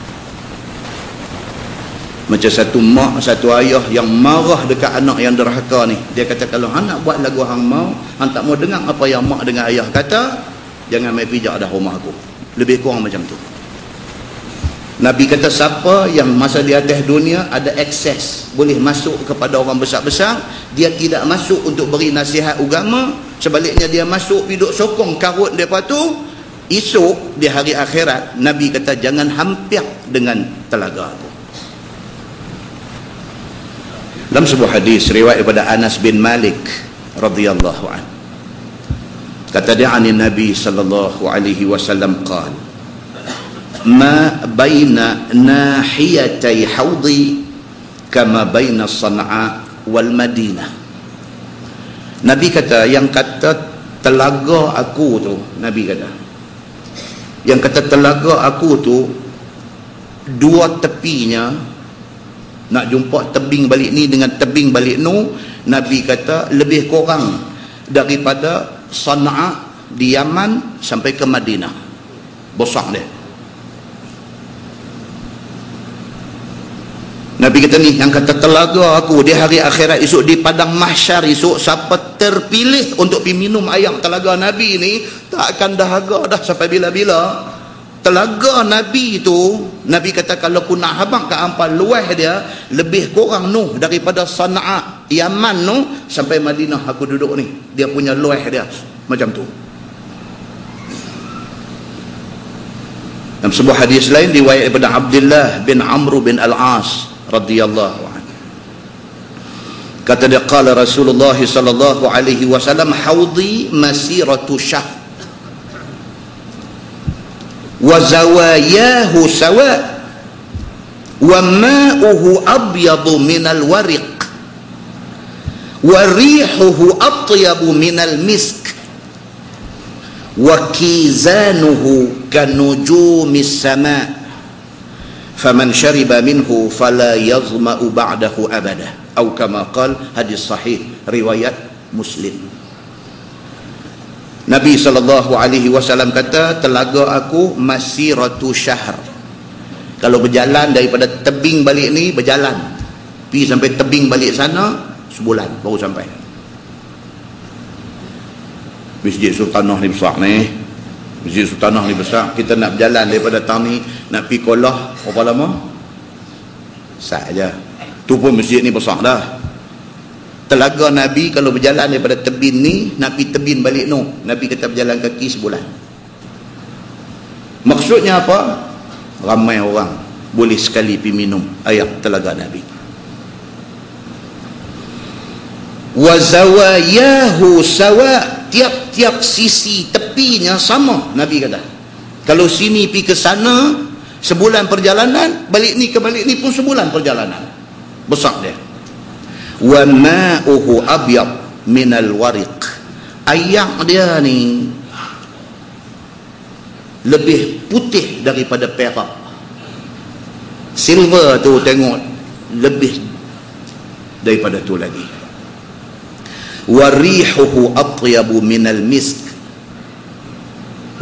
Macam satu mak, satu ayah yang marah dekat anak yang derhaka ni. Dia kata kalau anak buat lagu hang mau, hang tak mau dengar apa yang mak dengan ayah kata, jangan mai pijak dah rumah aku. Lebih kurang macam tu. Nabi kata siapa yang masa di atas dunia ada akses boleh masuk kepada orang besar-besar, dia tidak masuk untuk beri nasihat agama, sebaliknya dia masuk hidup sokong karut mereka tu, esok di hari akhirat Nabi kata jangan hampir dengan telaga tu. Dalam sebuah hadis riwayat daripada Anas bin Malik radhiyallahu anhu, kata dia ani Nabi sallallahu alaihi wasallam qala ma baina nahiyatay haudi kama baina Sana'a wal Madinah. Nabi kata yang kata telaga aku tu, Nabi kata yang kata telaga aku tu dua tepinya, nak jumpa tebing balik ni dengan tebing balik nu, Nabi kata lebih kurang daripada Sana'a di Yaman sampai ke Madinah. Besar dia. Nabi kata ni yang kata telaga aku di hari akhirat esok di padang mahsyar esok, siapa terpilih untuk pergi minum air telaga Nabi ni tak akan dahaga dah sampai bila-bila. Telaga Nabi itu, Nabi kata kalau aku nak habang ke ampal luas dia lebih kurang noh daripada Sana'a Yaman noh sampai Madinah aku duduk ni. Dia punya luas dia macam tu. Dalam sebuah hadis lain riwayat daripada Abdullah bin Amr bin Al-As radhiyallahu anhu, kata dia qala Rasulullah sallallahu alaihi wasallam haudi masiratu syahr wa zawayahu sawa wa ma'uhu abyadu minal wariq wa rihuhu atyabu minal misk wa kizanuhu kanujumis sama' faman syariba minhu fala yazma'u ba'dahu abada atau kama qala. Hadis sahih riwayat Muslim. Nabi SAW kata telaga aku masiratu syahr, kalau berjalan daripada tebing balik ni berjalan pergi sampai tebing balik sana sebulan baru sampai. Masjid Sultanah ni besar ni, Masjid Sultanah ni besar. Kita nak berjalan daripada tang ni nak pergi Kolah berapa lama? Sat je. Tu pun masjid ni besar dah. Telaga Nabi kalau berjalan daripada tebin ni nak pergi tebin balik no, Nabi kata berjalan kaki sebulan. Maksudnya apa? Ramai orang boleh sekali pergi minum air telaga Nabi. Wa zawayahu sawa, tiap-tiap sisi tepinya sama. Nabi kata kalau sini pergi ke sana sebulan perjalanan, balik ni ke balik ni pun sebulan perjalanan. Besar dia. Wa ma'uhu abyad minal wariq, air dia ni lebih putih daripada perak. Silver tu tengok lebih daripada tu lagi. Wa rihuhu atyabu minal misk,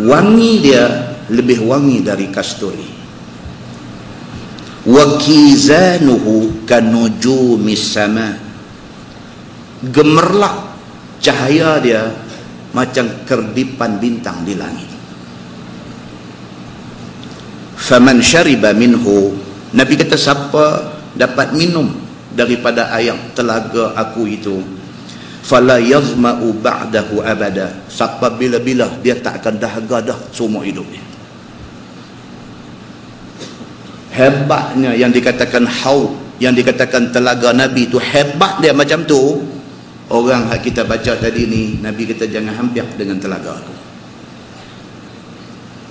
wangi dia lebih wangi dari kasturi. Wa kizanuhu kanujumis sama, gemerlap cahaya dia macam kerdipan bintang di langit. faman syariba minhu, Nabi kata siapa dapat minum daripada air telaga aku itu, fala yazma'u ba'dahu abada, siapa bila-bila dia tak akan dahaga dah seumur hidup dia. Hebatnya yang dikatakan haud, yang dikatakan telaga Nabi tu, hebat dia macam tu. Orang yang kita baca tadi ni, Nabi kata jangan hampir dengan telaga aku.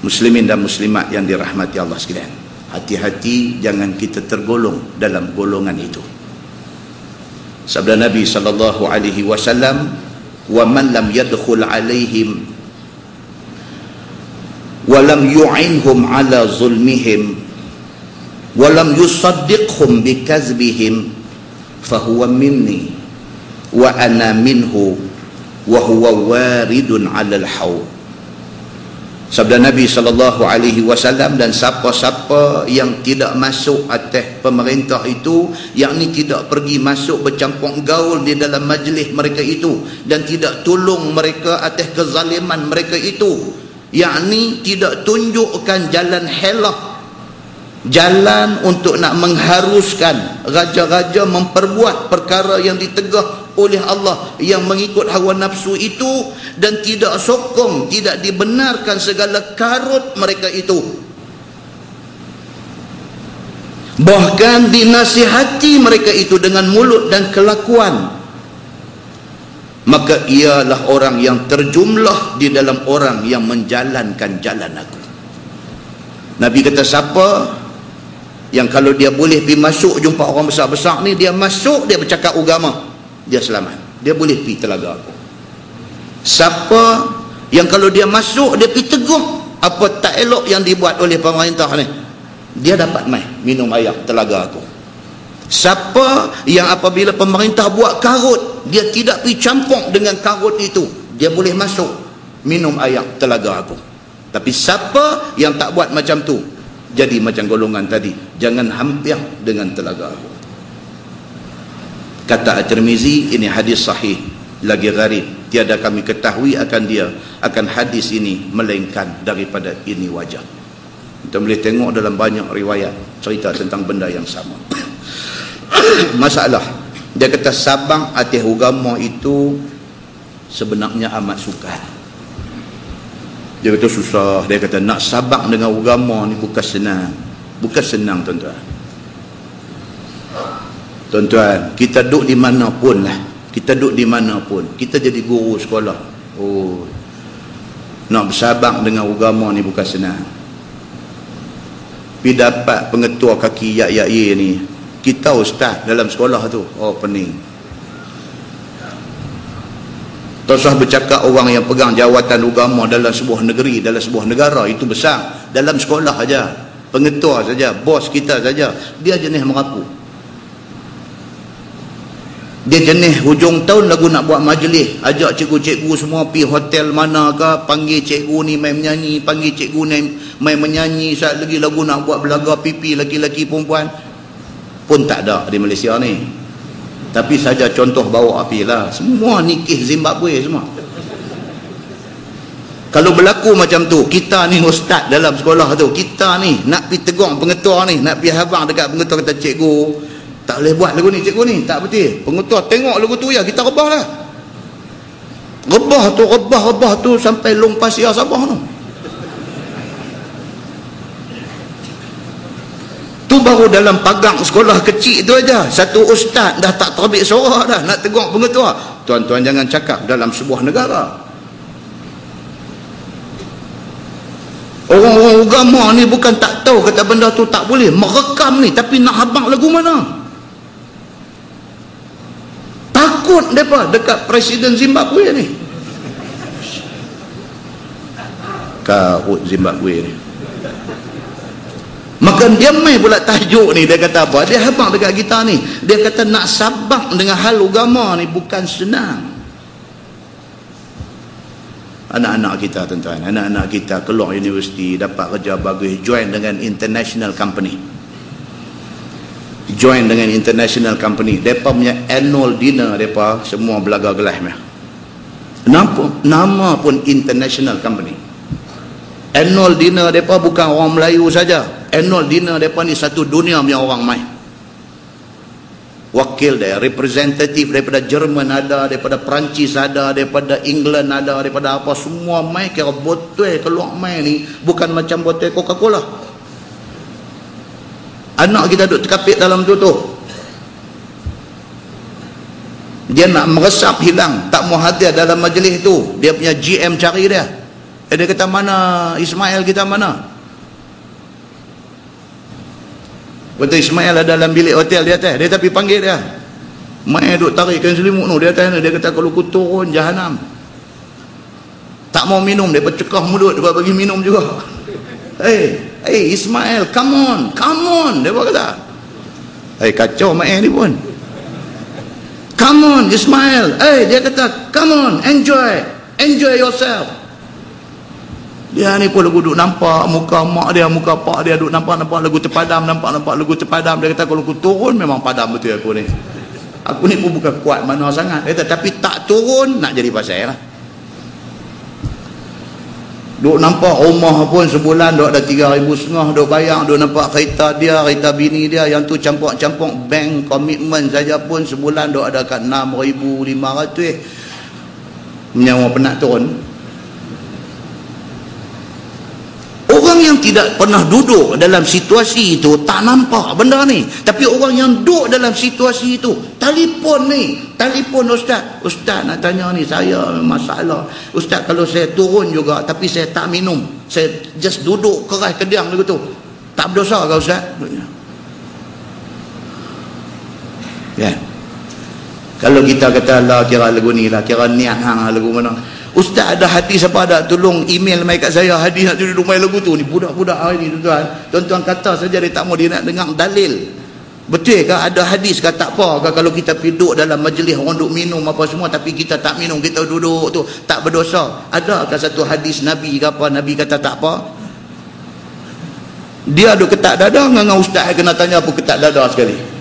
Muslimin dan muslimat yang dirahmati Allah sekalian, hati-hati jangan kita tergolong dalam golongan itu. Sabda Nabi sallallahu alaihi wasallam, wa man lam yadkhul alaihim wa lam yu'inhum ala zulmihim wa lam yusaddiqhum bikazbihim fahuwa minni wa ana minhu wa huwa waridun 'alal haud. Sabda Nabi sallallahu alaihi wasallam, dan siapa-siapa yang tidak masuk atas pemerintah itu, yakni tidak pergi masuk bercampur gaul di dalam majlis mereka itu dan tidak tolong mereka atas kezaliman mereka itu, yakni tidak tunjukkan jalan helah, jalan untuk nak mengharuskan raja-raja memperbuat perkara yang ditegah oleh Allah yang mengikut hawa nafsu itu, dan tidak sokong, tidak dibenarkan segala karut mereka itu, bahkan dinasihati mereka itu dengan mulut dan kelakuan, maka ialah orang yang terjumlah di dalam orang yang menjalankan jalan aku. Nabi kata siapa yang kalau dia boleh pergi masuk jumpa orang besar-besar ni, dia masuk, dia bercakap agama, dia selamat, dia boleh pergi telaga aku. Siapa yang kalau dia masuk, dia pergi tegur apa tak elok yang dibuat oleh pemerintah ni, dia dapat mai minum air telaga aku. Siapa yang apabila pemerintah buat karut, dia tidak pergi campur dengan karut itu, dia boleh masuk minum air telaga aku. Tapi siapa yang tak buat macam tu, jadi macam golongan tadi, jangan hampir dengan telaga aku. Kata At-Tirmizi, ini hadis sahih lagi gharib, tiada kami ketahui akan dia, akan hadis ini melainkan daripada ini wajah. Kita boleh tengok dalam banyak riwayat cerita tentang benda yang sama. Masalah dia kata sabang atas agama itu sebenarnya amat sukar. Dia kata susah, dia kata nak sabang dengan agama ni bukan senang, bukan senang tuan-tuan. Tuan-tuan, kita duduk di mana pun lah, kita duduk di mana pun, kita jadi guru sekolah, oh, nak bersabak dengan agama ni bukan senang. Pergi dapat pengetua kaki yak-yak ni, kita ustaz dalam sekolah tu, oh pening. Tak usah bercakap orang yang pegang jawatan agama dalam sebuah negeri, dalam sebuah negara, itu besar. Dalam sekolah saja, pengetua saja, bos kita saja, dia jenis merapu. Dia jenis hujung tahun lagu nak buat majlis, ajak cikgu-cikgu semua pergi hotel mana ke, panggil cikgu ni main menyanyi, panggil cikgu ni main menyanyi, saat lagi lagu nak buat belaga pipi laki-laki perempuan pun tak ada di Malaysia ni. Tapi saja contoh bawa api lah, semua nikih Zimbabwe semua. Kalau berlaku macam tu, kita ni ustaz dalam sekolah tu, kita ni nak pergi tegur pengetua ni, nak pergi habang dekat pengetua, kata cikgu tak boleh buat lagu ni, cikgu ni tak betul. Pengetua tengok lagu tu, ya kita rebah lah. Rebah tu sampai Long Pasir Sabah tu. Tu baru dalam pagang sekolah kecil tu aja, satu ustaz dah tak terbit suara dah nak tegur pengetua. Tuan-tuan jangan cakap dalam sebuah negara. Orang-orang agama ni bukan tak tahu kata benda tu tak boleh, merekam ni, tapi nak habang lagu mana? Takut mereka dekat Presiden Zimbabwe ni. Karut Zimbabwe ni. Maka dia main pula tajuk ni, dia kata apa? Dia habang dekat kita ni. Dia kata nak sabak dengan hal agama ni bukan senang. Anak-anak kita tuan-tuan, anak-anak kita keluar universiti, dapat kerja bagus, join dengan international company. Join dengan international company. Mereka punya annual dinner, mereka semua belaga gelas. Nama pun international company. Annual dinner mereka bukan orang Melayu saja, annual dinner mereka ni satu dunia punya orang mai. Wakil dia, representatif daripada Jerman ada, daripada Perancis ada, daripada England ada, daripada apa, semua mai. Kira botol keluar mai ni bukan macam botol Coca-Cola. Anak kita duduk terkapit dalam tu. Dia nak meresap hilang, tak mau hadir dalam majlis tu. Dia punya GM cari dia. Dia kata, mana Ismail kita mana? Kata Ismail ada dalam bilik hotel dia atas. Dia tapi panggil dia. Mai duk tarikkan selimut tu dia atas. Dia kata kalau ku turun jahanam. Tak mau minum, dia cekah mulut, dia bagi minum juga. Hey Ismail, come on, dia kata. Kacau mai ni pun. Come on Ismail. Dia kata, come on, enjoy yourself. Dia ni pun lagu duk nampak muka mak dia, muka pak dia duk nampak lagu terpadam, nampak lagu terpadam. Dia kata kalau aku turun memang padam betul aku ni. Aku ni pun bukan kuat mana sangat. Dia kata tapi tak turun nak jadi pasal lah. Duk nampak rumah pun sebulan duk ada 3,500 duk bayar, duk nampak kereta dia, kereta bini dia yang tu campur-campur bank komitmen saja pun sebulan duk ada kat 6,500. Menyawa penat turun. Orang yang tidak pernah duduk dalam situasi itu tak nampak benda ni. Tapi orang yang duduk dalam situasi itu, telefon ustaz nak tanya ni, saya masalah ustaz, kalau saya turun juga tapi saya tak minum, saya just duduk keras kediang begitu, tak berdosa ke ustaz? Ya. Kalau kita kata lah kira lagu ni lah, kira niat hang lagu mana, ustaz ada hadis apa ada, tolong email mai kat saya hadis nak duduk main lagu tu ni. Budak-budak hari ni tuan-tuan kata saja dia tak mau, dia nak dengar dalil. Betul ke ada hadis ke tak apa ke kalau kita duduk dalam majlis orang duk minum apa semua tapi kita tak minum, kita duduk tu tak berdosa? Ada ke satu hadis Nabi ke apa Nabi kata tak apa? Dia duk ketak dada dengan ustaz kena tanya apa ketak dada sekali.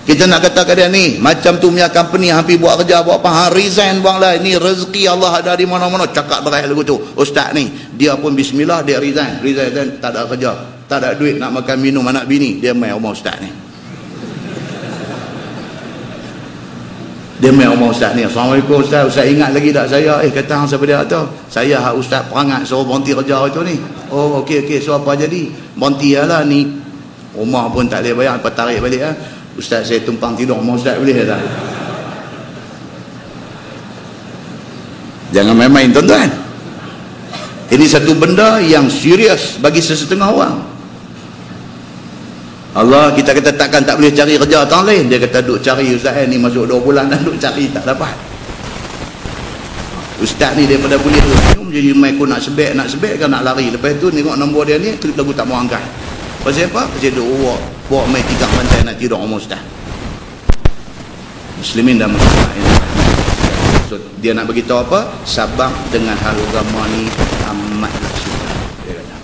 Kita nak kata ke dia ni macam tu punya company hampir buat kerja buat apa, resign buang lah, ni rezeki Allah ada di mana-mana, cakap berai lagu tu. Ustaz ni dia pun bismillah dia resign tak ada kerja, tak ada duit nak makan minum anak bini, dia mai rumah ustaz ni. Dia mai rumah ustaz ni. Assalamualaikum ustaz ingat lagi tak saya? Kata hang siapa dia tu? Saya hak ustaz perangat suruh berhenti kerja itu ni. Oh okey so apa jadi? Berhenti lah ni. Rumah pun tak boleh bayar, apa tarik balik lah. Ustaz saya tumpang tidur rumah ustaz, boleh tak? Jangan main-main tuan-tuan. Ini satu benda yang serius bagi sesetengah orang. Allah kita kata takkan tak boleh cari kerja orang lain. Dia kata duk cari ustaz ni masuk 2 bulan dah duk cari tak dapat. Ustaz ni daripada boleh minum jadi mai aku nak sebek kan nak lari. Lepas tu tengok nombor dia ni klik lagu tak mau angkat. Pasal apa? Pasal duk bawa mai 3 pantai nak tidur rumah ustaz. Muslimin dan muslimat ini. So, dia nak beritahu apa? Sabang dengan hal agama ni amatlah susah. Dia kata.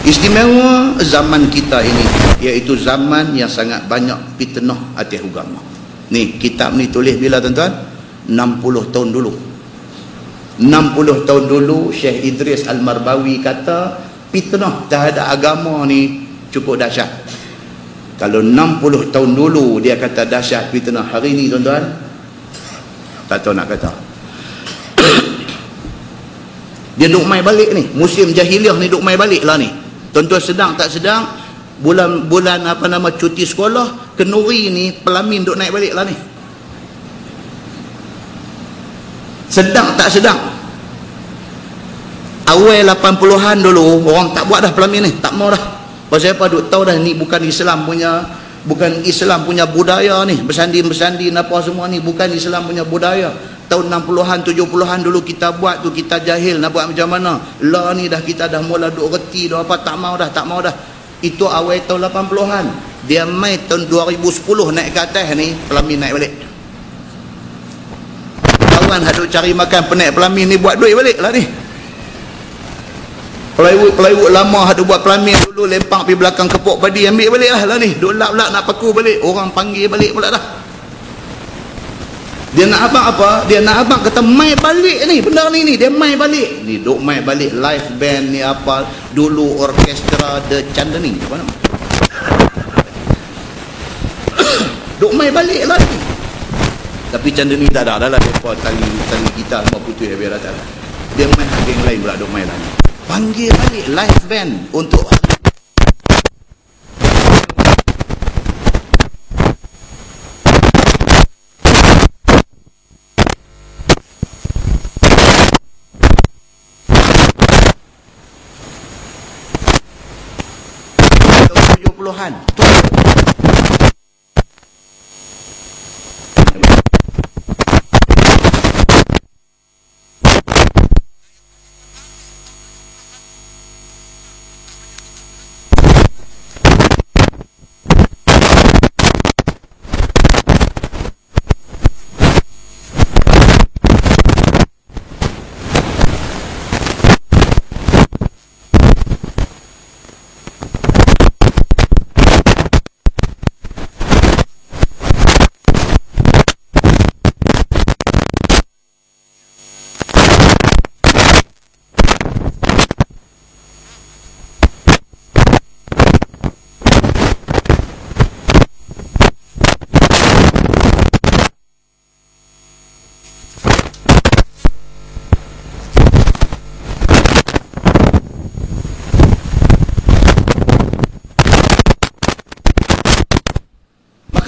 Istimewa zaman kita ini iaitu zaman yang sangat banyak fitnah atas agama. Ni kitab ni tulis bila tuan-tuan? 60 tahun dulu. 60 tahun dulu Syekh Idris Al-Marbawi kata fitnah terhadap agama ni cukup dahsyat. Kalau 60 tahun dulu dia kata dahsyat fitnah, hari ni tuan-tuan tak tahu nak kata. Dia duk mai balik ni, musim jahiliah ni duk mai balik lah ni. Tuan-tuan sedang tak sedang bulan apa nama cuti sekolah, kenuri ni pelamin duk naik balik lah ni. Sedang tak sedang. Awal 80-an dulu orang tak buat dah pelamin ni, tak mau dah. Pasal apa? Duk tahu dah ni bukan Islam punya budaya ni, bersandin apa semua ni bukan Islam punya budaya. Tahun 60-an 70-an dulu kita buat tu, kita jahil nak buat macam mana. Lah ni dah kita dah mula duk reti dah apa, tak mau dah. Itu awal tahun 80-an. Dia mai tahun 2010 naik ke atas ni, pelamin naik balik. Kawan haduk cari makan penaik pelamin ni buat duit balik lah ni. Plywood lama ada buat pelamin dulu, lempang pergi belakang kepok padi, ambil balik lah ni. Duk lap nak paku balik, orang panggil balik pula dah. Dia nak abang apa? Dia nak abang kata mai balik ni, benda ni dia mai balik. Ni duk mai balik live band ni apa, dulu orkestra The Chandani. Apa nama? Duk mai balik lah ni. Tapi Chandani tak ada dah lah depa tali gitar sama putih biar tak ada. Dia mai hak yang lain pula duk mai lagi. Panggil balik live band untuk puluhan.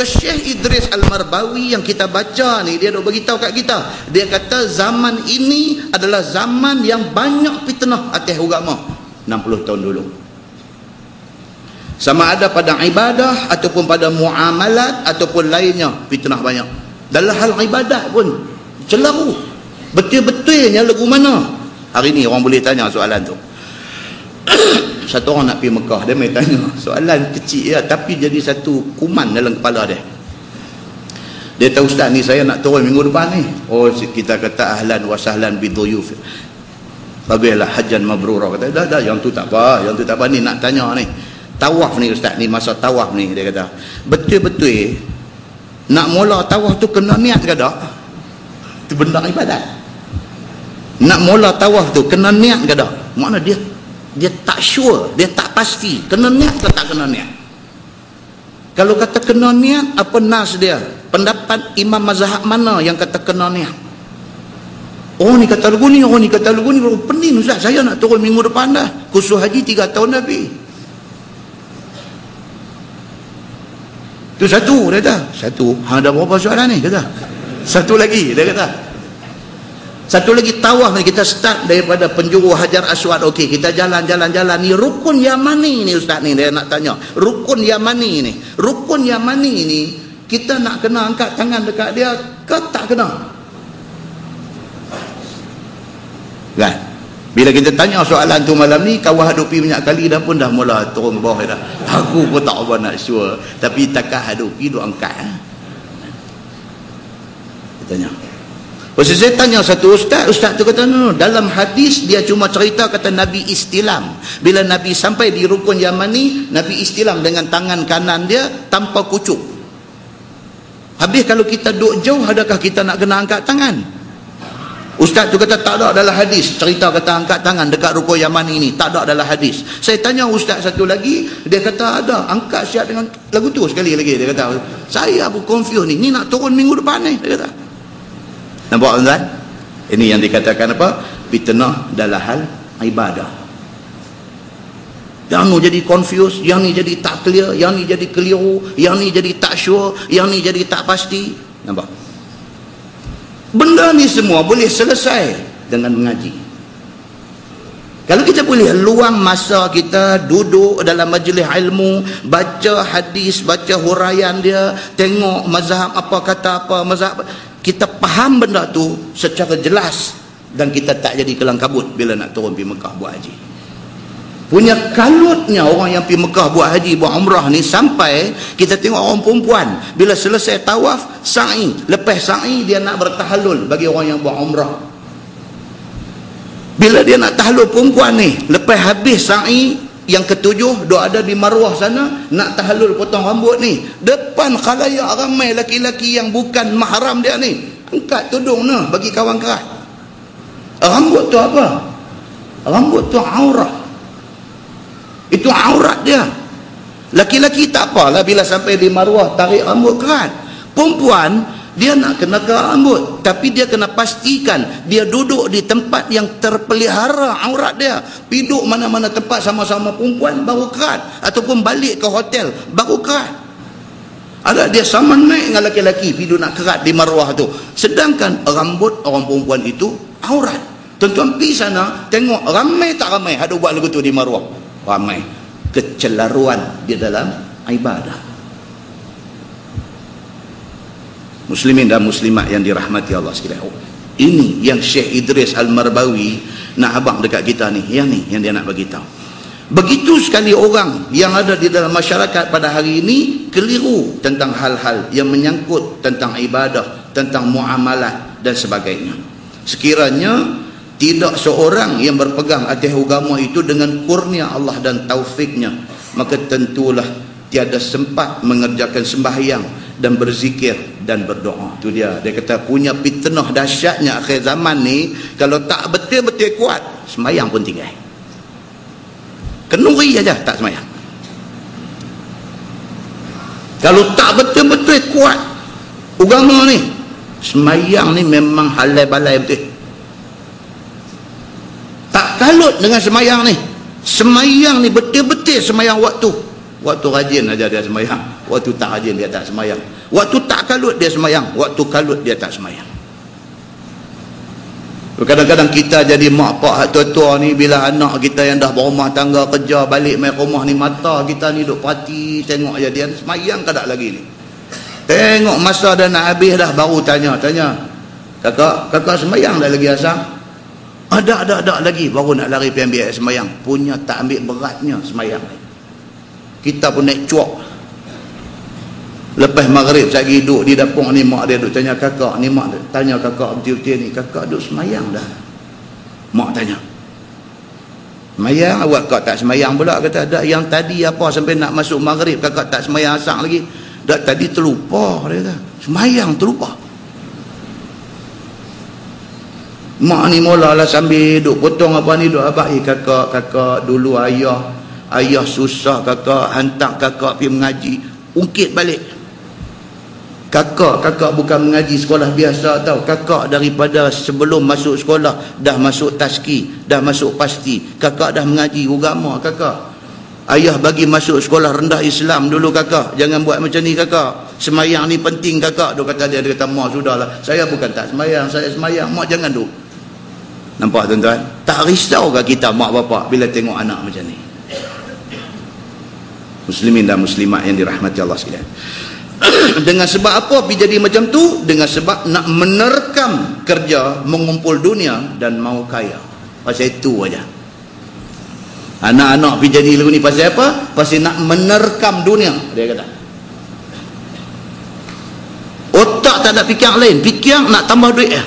Syekh Idris Al-Marbawi yang kita baca ni, dia dah beritahu kat kita, dia kata zaman ini adalah zaman yang banyak fitnah atas agama 60 tahun dulu, sama ada pada ibadah ataupun pada muamalat ataupun lainnya, fitnah banyak. Dalam hal ibadat pun celaru, betul-betulnya lagu mana. Hari ni orang boleh tanya soalan tu. Satu orang nak pergi Mekah, dia mai tanya soalan kecil ya, tapi jadi satu kuman dalam kepala dia. Dia tahu, ustaz ni saya nak turun minggu depan ni. Oh, kita kata ahlan wa sahlan biduyuf, bagailah hajjan mabrura. Kata dah yang tu tak apa, yang tu tak apa. Ni nak tanya ni, tawaf ni ustaz, ni masa tawaf ni, dia kata betul-betul nak mula tawaf tu kena niat ke tak? Itu benda ibadat. Nak mula tawaf tu kena niat ke tak? Makna dia tak sure, dia tak pasti kena niat ke tak kena niat. Kalau kata kena niat, apa nas dia? Pendapat imam mazhab mana yang kata kena niat? Oh ni kata lagu ni, oh ni kata lagu ni. Pening ustaz, saya nak turun minggu depan dah, kursus haji 3 tahun dah pergi. Tu satu, dia kata. Satu, ada berapa soalan ni? Kata. Satu lagi, dia kata. Satu lagi tawaf ni, kita start daripada penjuru Hajar Aswad. Okey, kita jalan-jalan ni rukun Yamani ni ustaz ni, dia nak tanya. Rukun Yamani ni. Rukun Yamani ni kita nak kena angkat tangan dekat dia ke tak kena? Kan? Bila kita tanya soalan tu malam ni, kawan hadupi banyak kali dah pun dah mula turun ke bawah dah. Aku pun tak apa nak sure, tapi takkan hadupi duk angkat. Kita tanya. Pasal saya tanya satu ustaz tu kata no, dalam hadis dia cuma cerita kata Nabi istilam. Bila Nabi sampai di rukun Yamani, Nabi istilam dengan tangan kanan dia tanpa kucuk. Habis kalau kita duduk jauh, adakah kita nak kena angkat tangan? Ustaz tu kata tak ada dalam hadis cerita kata angkat tangan dekat rukun Yamani ni, tak ada dalam hadis. Saya tanya ustaz satu lagi, dia kata ada, angkat siap dengan lagu tu sekali lagi. Dia kata saya pun confused ni nak turun minggu depan ni, dia kata. Nampak tuan? Ini yang dikatakan apa? Fitnah dalam hal ibadah. Yang ni jadi confused, yang ni jadi tak clear, yang ni jadi keliru, yang ni jadi tak sure, yang ni jadi tak pasti. Nampak? Benda ni semua boleh selesai dengan mengaji. Kalau kita boleh luang masa kita duduk dalam majlis ilmu, baca hadis, baca huraian dia, tengok mazhab apa kata apa, mazhab kita faham benda tu secara jelas, dan kita tak jadi kelang kabut bila nak turun pergi Mekah buat haji. Punya kalutnya orang yang pergi Mekah buat haji, buat umrah ni, sampai kita tengok orang perempuan bila selesai tawaf, sa'i, lepas sa'i dia nak bertahallul. Bagi orang yang buat umrah, bila dia nak tahallul perempuan ni, lepas habis sa'i yang ketujuh, dia ada di Marwah sana, nak tahallul potong rambut ni, depan khalayak ramai laki-laki yang bukan mahram dia ni, Angkat tudung nah bagi kawan kerat. Rambut tu apa? Rambut tu aurat. Itu aurat dia. Laki-laki tak apalah bila sampai di maruah tarik rambut kerat. Perempuan dia nak kena kerat rambut, tapi dia kena pastikan dia duduk di tempat yang terpelihara aurat dia. Duduk mana-mana tempat sama-sama perempuan baru kerat, ataupun balik ke hotel baru kerat. Ada dia sama naik dengan laki-laki pergi nak kerat di maruah tu. Sedangkan rambut orang perempuan itu aurat. Tuan-tuan pergi sana tengok ramai tak ramai ada buat lagu tu di maruah. Ramai. Kecelaruan di dalam ibadah. Muslimin dan muslimat yang dirahmati Allah sekalian. Ini yang Syekh Idris Al-Marbawi nak abang dekat kita ni. Yang ni yang dia nak bagi tahu. Begitu sekali orang yang ada di dalam masyarakat pada hari ini keliru tentang hal-hal yang menyangkut tentang ibadah, tentang muamalah dan sebagainya. Sekiranya tidak seorang yang berpegang atas agama itu dengan kurnia Allah dan taufiknya, maka tentulah tiada sempat mengerjakan sembahyang dan berzikir dan berdoa. Itu dia. Dia kata punya fitnah dahsyatnya akhir zaman ni, kalau tak betul-betul kuat, sembahyang pun tinggal. Kenuri aja tak sembahyang. Kalau tak betul-betul kuat agama ni, sembahyang ni memang halal balai betul. Tak kalut dengan semayang ni. Semayang ni betul-betul semayang waktu. Waktu rajin aja dia semayang. Waktu tak rajin dia tak semayang. Waktu tak kalut dia semayang. Waktu kalut dia tak semayang. Kadang-kadang kita jadi mak pak tua-tua ni, bila anak kita yang dah berumah tangga kerja balik main rumah ni, mata kita ni duk perhati tengok aja dia semayang ke tak lagi ni. Tengok masa dah nak habis dah baru tanya. Kakak semayang dah lagi asal? Ada lagi baru nak lari pergi ambil semayang. Punya tak ambil beratnya semayang ni. Kita pun naik cuak. Lepas maghrib saya pergi duduk di dapur ni, mak dia duduk tanya kakak ni, mak tanya kakak betul-betul ni, kakak duduk semayang dah? Mak tanya, semayang awak kak tak semayang pula? Kata ada yang tadi apa sampai nak masuk maghrib kakak tak semayang asar lagi. Dah tadi terlupa, dia kata. Semayang terlupa. Mak ni mulalah sambil duk potong apa ni, duk abah, kakak dulu ayah susah kakak hantar kakak pergi mengaji, ungkit balik. Kakak bukan mengaji sekolah biasa tau. Kakak daripada sebelum masuk sekolah dah masuk taski, dah masuk pasti. Kakak dah mengaji agama kakak. Ayah bagi masuk sekolah rendah Islam dulu kakak. Jangan buat macam ni kakak. Semayang ni penting kakak. Dia kata mak sudahlah. Saya bukan tak semayang, saya semayang. Mak jangan duk. Nampak tuan-tuan? Tak risau ke kita mak bapak bila tengok anak macam ni? Muslimin dan muslimat yang dirahmati Allah sekalian. Dengan sebab apa pergi jadi macam tu? Dengan sebab nak menerkam kerja, mengumpul dunia dan mau kaya. Pasal itu aja. Anak-anak pergi jadi lagu ni pasal apa? Pasal nak menerkam dunia, dia kata. Otak tak ada fikir lain, fikir nak tambah duit ya.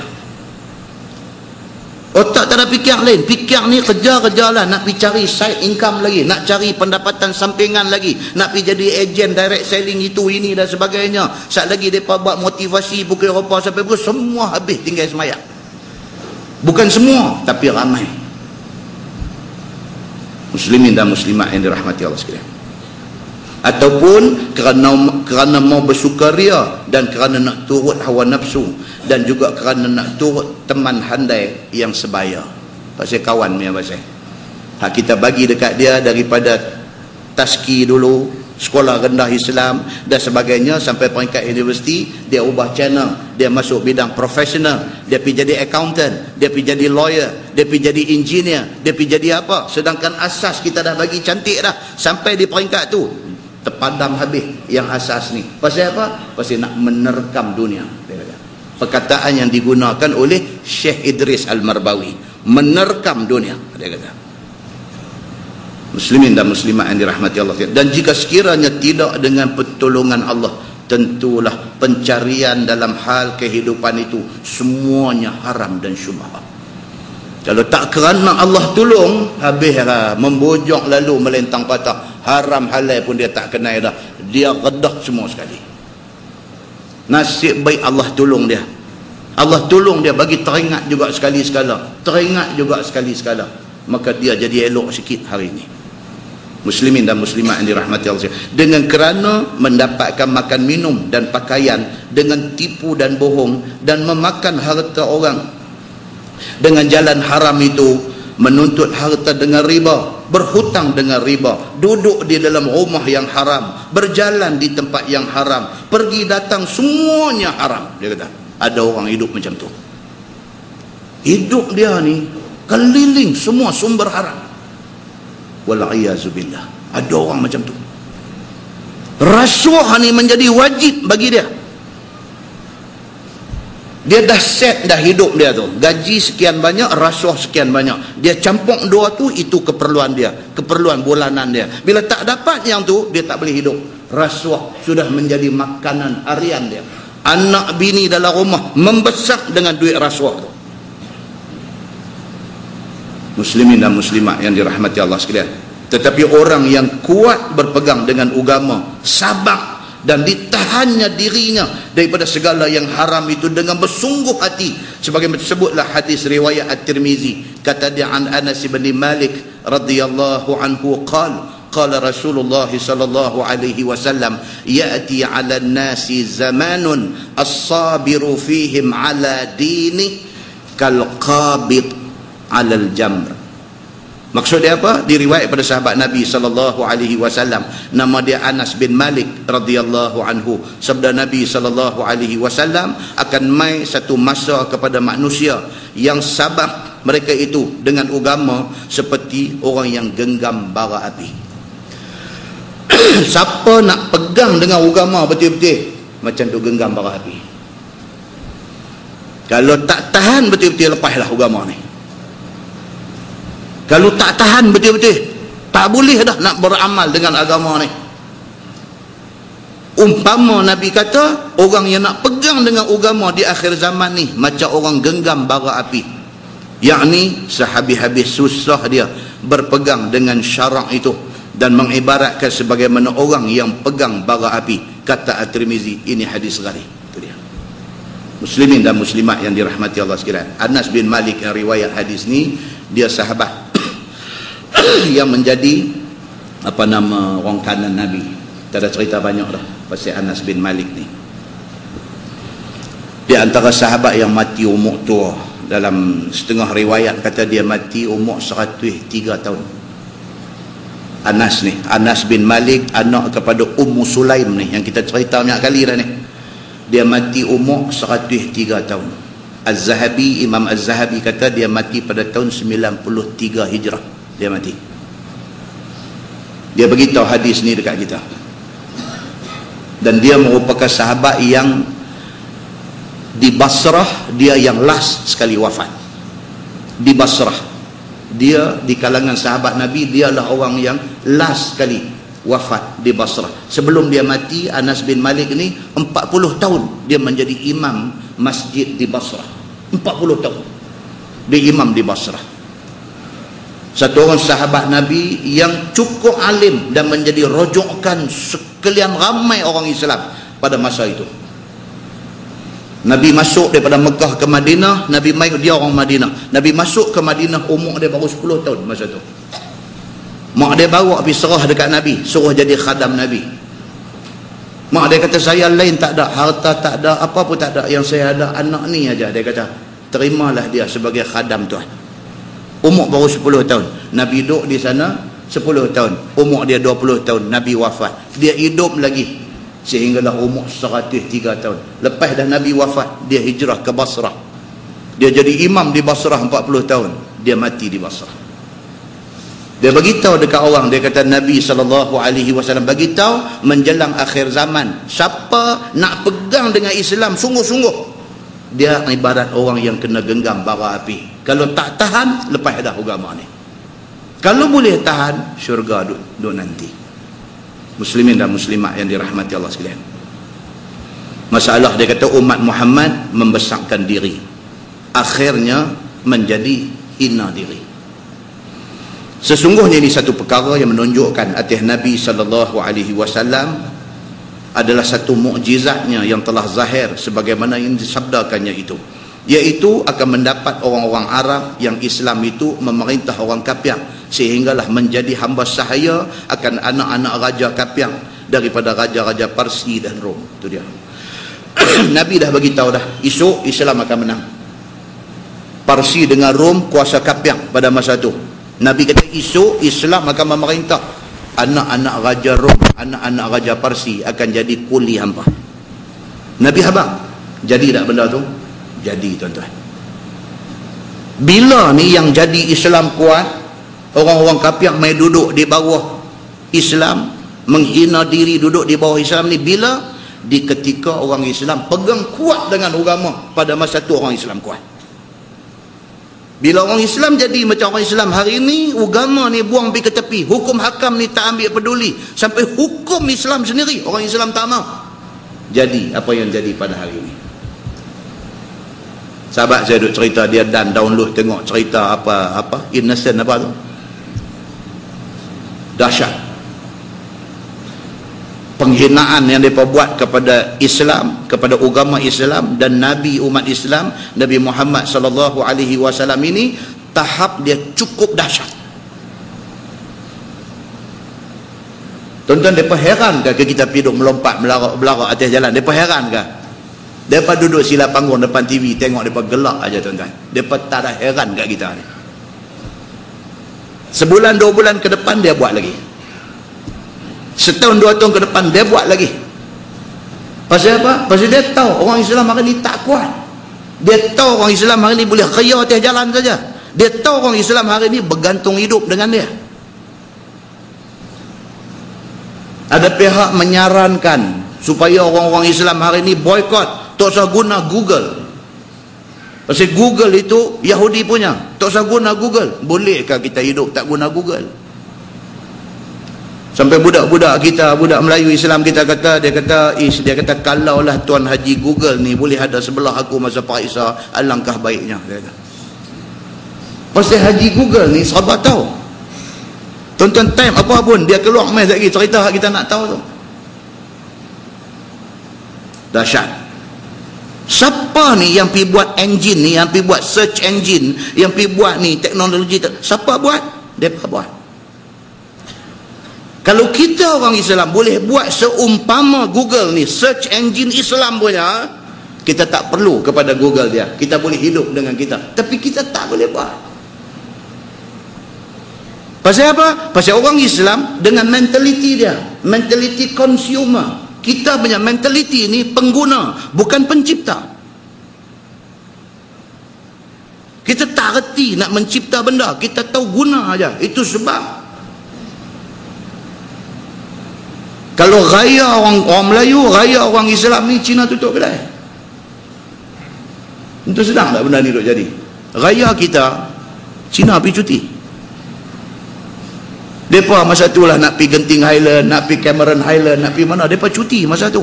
Otak tak ada fikir lain. Fikir ni kerja-kerja lah. Nak pergi cari side income lagi. Nak cari pendapatan sampingan lagi. Nak pergi jadi ejen direct selling itu, ini dan sebagainya. Saat lagi mereka buat motivasi pukul Eropah sampai pukul. Semua habis tinggal semayang. Bukan semua, tapi ramai. Muslimin dan muslimat yang dirahmati Allah sekalian. Ataupun kerana mau bersukaria dan kerana nak turut hawa nafsu, dan juga kerana nak turut teman handai yang sebaya. Pasal kawan punya pasal. Hak kita bagi dekat dia daripada taski dulu, sekolah rendah Islam dan sebagainya, sampai peringkat universiti, dia ubah channel, dia masuk bidang profesional, dia pergi jadi accountant, dia pergi jadi lawyer, dia pergi jadi engineer, dia pergi jadi apa. Sedangkan asas kita dah bagi cantik dah, sampai di peringkat tu terpadam habis yang asas ni. Pasal apa? Pasal nak menerkam dunia. Perkataan yang digunakan oleh Syekh Idris Al-Marbawi, menerkam dunia, dia kata. Muslimin dan muslimat yang dirahmati Allah. Dan jika sekiranya tidak dengan pertolongan Allah, tentulah pencarian dalam hal kehidupan itu semuanya haram dan syubhat. Kalau tak kerana Allah tolong, habislah, membojok lalu melentang patah. Haram halal pun dia tak kenal dah. Dia redah semua sekali. Nasib baik Allah tolong dia. Allah tolong dia, bagi teringat juga sekali sekala, teringat juga sekali sekala, maka dia jadi elok sikit hari ini. Muslimin dan muslimat yang dirahmati Allah, dengan kerana mendapatkan makan minum dan pakaian dengan tipu dan bohong dan memakan harta orang dengan jalan haram itu, menuntut harta dengan riba, berhutang dengan riba, duduk di dalam rumah yang haram, berjalan di tempat yang haram, pergi datang semuanya haram. Dia kata ada orang hidup macam tu, hidup dia ni keliling semua sumber haram. Wal'iyazubillah, ada orang macam tu. Rasuah ni menjadi wajib bagi dia. Dia dah set dah hidup dia tu, gaji sekian banyak, rasuah sekian banyak, dia campur dua tu, itu keperluan dia, keperluan bulanan dia. Bila tak dapat yang tu, dia tak boleh hidup. Rasuah sudah menjadi makanan harian dia. Anak bini dalam rumah membesar dengan duit rasuah tu. Muslimin dan muslimat yang dirahmati Allah sekalian, tetapi orang yang kuat berpegang dengan agama, sabar dan ditahannya dirinya daripada segala yang haram itu dengan bersungguh hati, sebagaimana disebutlah hadis riwayat At-Tirmizi, kata dia an Anas bin Malik radhiyallahu anhu qala Rasulullah sallallahu alaihi wasallam, ya'ti 'ala an-nasi zamanun as-sabiru fihim 'ala dini kal qabid 'ala al-jamr. Maksud dia apa? Diriwayat pada sahabat Nabi sallallahu alaihi wasallam, nama dia Anas bin Malik radhiyallahu anhu. Sabda Nabi sallallahu alaihi wasallam, akan mai satu masa kepada manusia yang sabar mereka itu dengan agama seperti orang yang genggam bara api. Siapa nak pegang dengan agama betul-betul, macam tu genggam bara api. Kalau tak tahan betul-betul, lepaslah agama ni. Kalau tak tahan betul-betul, tak boleh dah nak beramal dengan agama ni. Umpama Nabi kata, orang yang nak pegang dengan agama di akhir zaman ni macam orang genggam bara api, yakni sehabis-habis susah dia berpegang dengan syarak itu dan mengibaratkan sebagaimana orang yang pegang bara api. Kata At-Tirmizi, ini hadis gharib. Itu dia. Muslimin dan muslimat yang dirahmati Allah sekalian, Anas bin Malik yang riwayat hadis ni, dia sahabat yang menjadi orang kanan Nabi. Tak ada cerita banyak dah pasal Anas bin Malik ni. Di antara sahabat yang mati umur tua, dalam setengah riwayat kata dia mati umur 103 tahun. Anas ni, Anas bin Malik, anak kepada Ummu Sulaim ni, yang kita cerita banyak kali dah ni. Dia mati umur 103 tahun. Az-Zahabi, Imam Az-Zahabi kata dia mati pada tahun 93 Hijrah. Dia mati. Dia beritahu hadis ni dekat kita. Dan dia merupakan sahabat yang di Basrah, dia yang last sekali wafat. Di Basrah, dia di kalangan sahabat Nabi, dialah orang yang last sekali wafat di Basrah. Sebelum dia mati, Anas bin Malik ni 40 tahun dia menjadi imam masjid di Basrah. 40 tahun dia imam di Basrah. Satu orang sahabat Nabi yang cukup alim dan menjadi rujukan sekalian ramai orang Islam pada masa itu. Nabi masuk daripada Mekah ke Madinah, Nabi mai, dia orang Madinah. Nabi masuk ke Madinah, umur dia baru 10 tahun masa tu. Mak dia bawa pergi serah dekat Nabi, suruh jadi khadam Nabi. Mak dia kata, saya lain tak ada, harta tak ada, apa pun tak ada, yang saya ada anak ni aja. Dia kata, terimalah dia sebagai khadam Tuhan. Umur baru 10 tahun. Nabi duduk di sana 10 tahun. Umur dia 20 tahun. Nabi wafat. Dia hidup lagi sehinggalah umur 103 tahun. Lepas dah Nabi wafat, dia hijrah ke Basrah. Dia jadi imam di Basrah 40 tahun. Dia mati di Basrah. Dia beritahu dekat orang, dia kata Nabi SAW beritahu menjelang akhir zaman, siapa nak pegang dengan Islam sungguh-sungguh, dia ibarat orang yang kena genggam bara api. Kalau tak tahan, lepas dah agama ni. Kalau boleh tahan, syurga duduk nanti. Muslimin dan muslimat yang dirahmati Allah sekalian, masalah dia kata umat Muhammad membesarkan diri, akhirnya menjadi hina diri. Sesungguhnya ini satu perkara yang menunjukkan atas Nabi SAW adalah satu mukjizatnya yang telah zahir sebagaimana yang disabdakannya itu. iaitu akan mendapat orang-orang Arab yang Islam itu memerintah orang kafir, sehinggalah menjadi hamba sahaya akan anak-anak raja kafir daripada raja-raja Parsi dan Rom. Itu dia. Nabi dah bagi tahu dah, esok Islam akan menang. Parsi dengan Rom kuasa kafir pada masa tu. Nabi kata esok Islam akan memerintah, anak-anak raja Rom, anak-anak raja Parsi akan jadi kuli hamba. Nabi habaq. Jadi tak benda tu? Jadi, tuan-tuan. Bila ni yang jadi Islam kuat, orang-orang kafir mai duduk di bawah Islam, menghina diri duduk di bawah Islam ni, bila? Di ketika orang Islam pegang kuat dengan agama, pada masa tu orang Islam kuat. Bila orang Islam jadi macam orang Islam hari ni, agama ni buang pergi ke tepi, hukum hakam ni tak ambil peduli, sampai hukum Islam sendiri orang Islam tak mau. Jadi apa yang jadi pada hari ini? Sahabat saya duk cerita, dia dan download tengok cerita apa innocent apa tu, dahsyat penghinaan yang mereka buat kepada Islam, kepada agama Islam dan Nabi umat Islam, Nabi Muhammad sallallahu alaihi wasallam ini. Tahap dia cukup dahsyat. Tuan-tuan, mereka heran ke kita pergi duduk melompat melarak atas jalan? Mereka heran ke? Mereka duduk sila panggung depan TV, tengok mereka gelak aja, tuan-tuan. Mereka tak ada heran kat kita ni. Sebulan 2 bulan ke depan dia buat lagi. Setahun 2 tahun ke depan dia buat lagi. Pasal apa? Pasal dia tahu orang Islam hari ni tak kuat. Dia tahu orang Islam hari ni boleh raya atas jalan saja. Dia tahu orang Islam hari ni bergantung hidup dengan dia. Ada pihak menyarankan supaya orang-orang Islam hari ni boykot, tak usah guna Google. Pasal Google itu Yahudi punya, tak usah guna Google. Bolehkah kita hidup tak guna Google? Sampai budak-budak kita, budak Melayu Islam kita kata, dia kata kalaulah Tuan Haji Google ni boleh ada sebelah aku masa Pak Isa, alangkah baiknya, dia kata. Pasal Haji Google ni sahabat tahu, tuan-tuan, time apa pun dia keluar mai lagi cerita kita nak tahu tu. Dahsyat. Siapa ni yang pergi buat engine ni, yang pergi buat search engine, yang pergi buat ni teknologi, siapa buat? Mereka buat. Kalau kita orang Islam boleh buat seumpama Google ni, search engine Islam punya, kita tak perlu kepada Google dia, kita boleh hidup dengan kita. Tapi kita tak boleh buat. Pasal apa? Pasal orang Islam dengan mentaliti dia, mentaliti consumer. Kita punya mentaliti ni pengguna, bukan pencipta. Kita tak reti nak mencipta benda, kita tahu guna aja. Itu sebab kalau raya orang Melayu, raya orang Islam ni, Cina tutup kedai. Itu sedang tak benda ni duk jadi? Raya kita, Cina pergi cuti. Mereka masa tu lah nak pergi Genting Highland, nak pergi Cameron Highland, nak pergi mana, mereka cuti masa tu.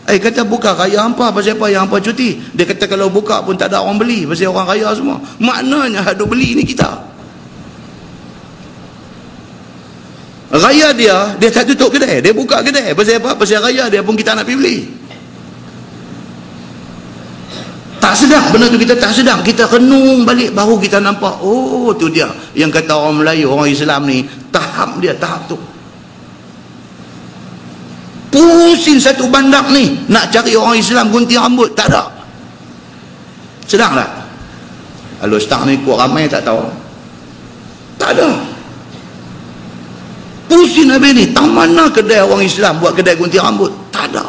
Kata buka raya hampa, pasal apa yang hampa cuti? Dia kata kalau buka pun tak ada orang beli, pasal orang raya semua. Maknanya ada beli ni kita. Raya dia tak tutup kedai, dia buka kedai. Pasal apa? Pasal raya dia pun kita nak pergi beli. Tak sedar benda tu, kita tak sedar, kita renung balik baru kita nampak, oh tu dia yang kata orang Melayu, orang Islam ni tahap dia, tahap tu. Pusing satu bandak ni nak cari orang Islam gunting rambut, tak ada. Sedar tak? Kalau start ni kuat ramai tak tahu, tak ada. Pusing habis ni, tak mana kedai orang Islam buat kedai gunting rambut, tak ada.